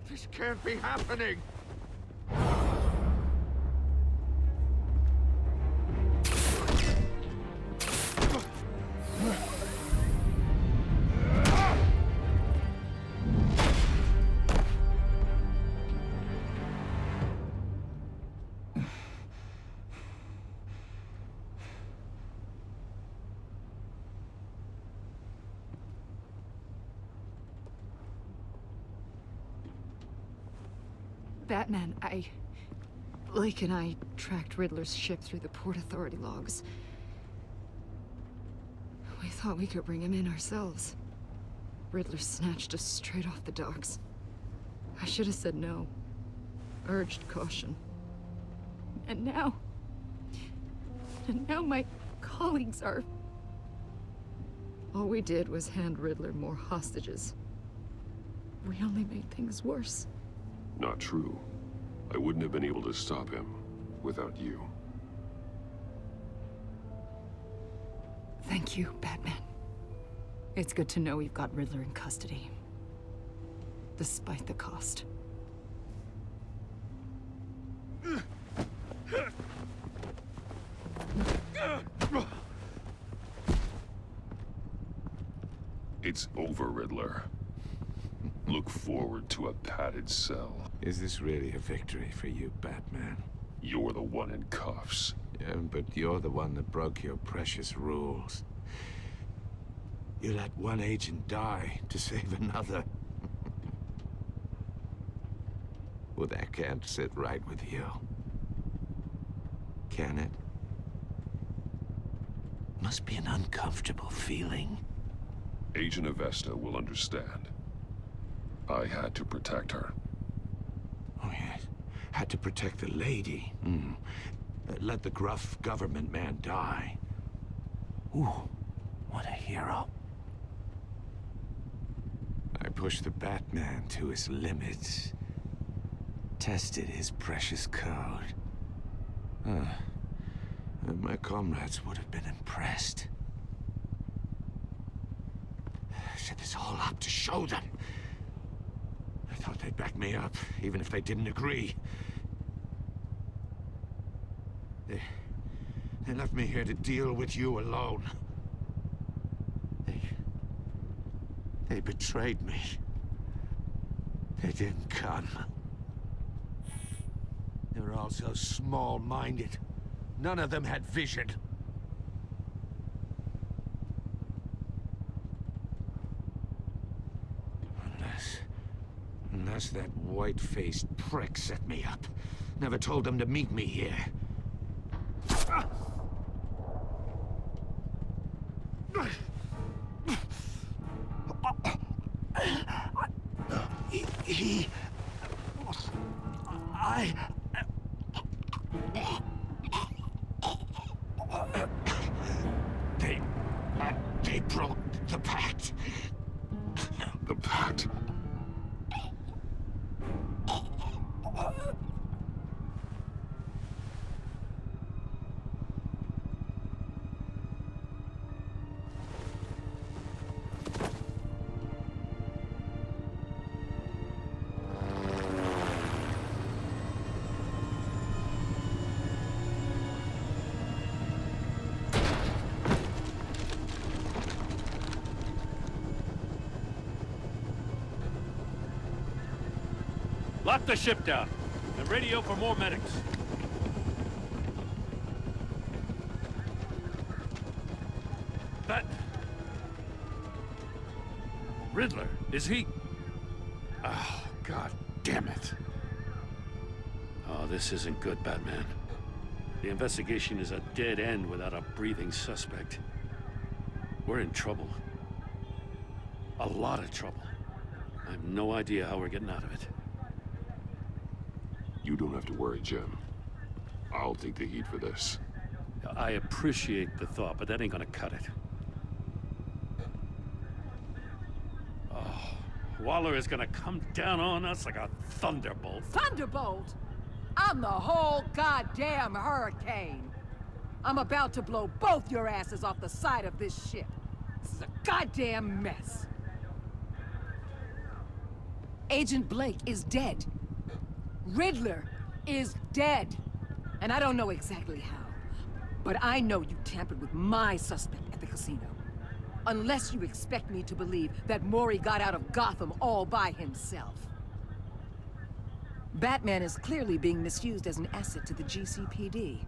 This can't be happening! Batman, Blake and I tracked Riddler's ship through the Port Authority logs. We thought we could bring him in ourselves. Riddler snatched us straight off the docks. I should have said no. Urged caution. And now my colleagues are... All we did was hand Riddler more hostages. We only made things worse. Not true. I wouldn't have been able to stop him without you. Thank you, Batman. It's good to know we've got Riddler in custody. Despite the cost. It's over, Riddler. Look forward to a padded cell. Is this really a victory for you, Batman? You're the one in cuffs. Yeah, but you're the one that broke your precious rules. You let one agent die to save another. Well, that can't sit right with you. Can it? Must be an uncomfortable feeling. Agent Avesta will understand. I had to protect her. Oh, yes. Had to protect the lady. Let the gruff government man die. Ooh, what a hero. I pushed the Batman to his limits. Tested his precious code. My comrades would have been impressed. set this all up to show them. I thought they'd back me up, even if they didn't agree. They left me here to deal with you alone. They betrayed me. They didn't come. They were all so small-minded. None of them had vision. Unless that white-faced prick set me up. Never told them to meet me here. They broke the pact. The pact? Lock the ship down, and radio for more medics. That... Riddler, is he... Oh, God damn it. Oh, this isn't good, Batman. The investigation is a dead end without a breathing suspect. We're in trouble. A lot of trouble. I have no idea how we're getting out of it. You don't have to worry, Jim. I'll take the heat for this. I appreciate the thought, but that ain't gonna cut it. Oh, Waller is gonna come down on us like a thunderbolt. Thunderbolt? I'm the whole goddamn hurricane. I'm about to blow both your asses off the side of this ship. This is a goddamn mess. Agent Blake is dead. Riddler is dead. And I don't know exactly how, but I know you tampered with my suspect at the casino. Unless you expect me to believe that Mori got out of Gotham all by himself. Batman is clearly being misused as an asset to the GCPD.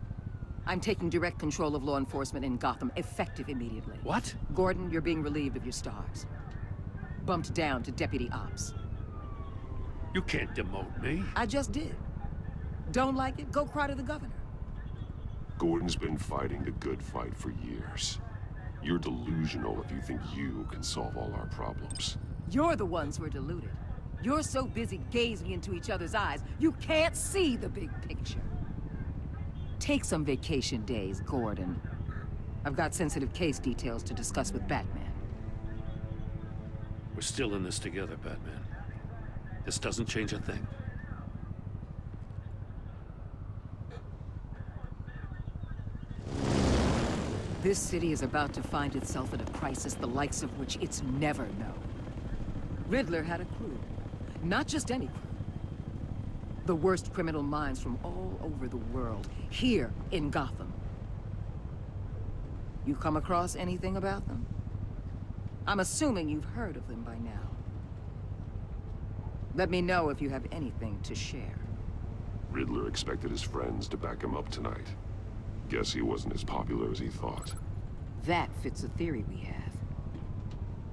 I'm taking direct control of law enforcement in Gotham, effective immediately. What? Gordon, you're being relieved of your stars. Bumped down to Deputy Ops. You can't demote me. I just did. Don't like it? Go cry to the governor. Gordon's been fighting the good fight for years. You're delusional if you think you can solve all our problems. You're the ones who are deluded. You're so busy gazing into each other's eyes, you can't see the big picture. Take some vacation days, Gordon. I've got sensitive case details to discuss with Batman. We're still in this together, Batman. This doesn't change a thing. This city is about to find itself in a crisis the likes of which it's never known. Riddler had a crew. Not just any crew. The worst criminal minds from all over the world, here in Gotham. You come across anything about them? I'm assuming you've heard of them by now. Let me know if you have anything to share. Riddler expected his friends to back him up tonight. Guess he wasn't as popular as he thought. That fits a theory we have.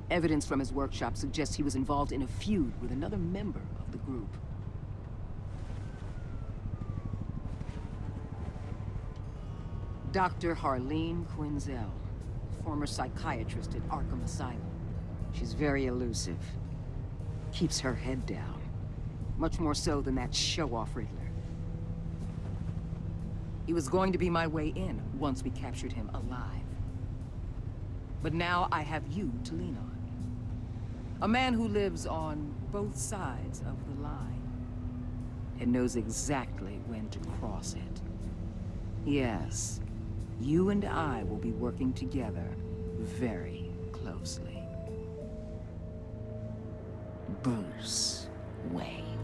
Evidence from his workshop suggests he was involved in a feud with another member of the group. Dr. Harleen Quinzel, former psychiatrist at Arkham Asylum. She's very elusive. Keeps her head down. Much more so than that show-off Riddler. He was going to be my way in once we captured him alive. But now I have you to lean on. A man who lives on both sides of the line and knows exactly when to cross it. Yes, you and I will be working together very closely. Bruce Wayne.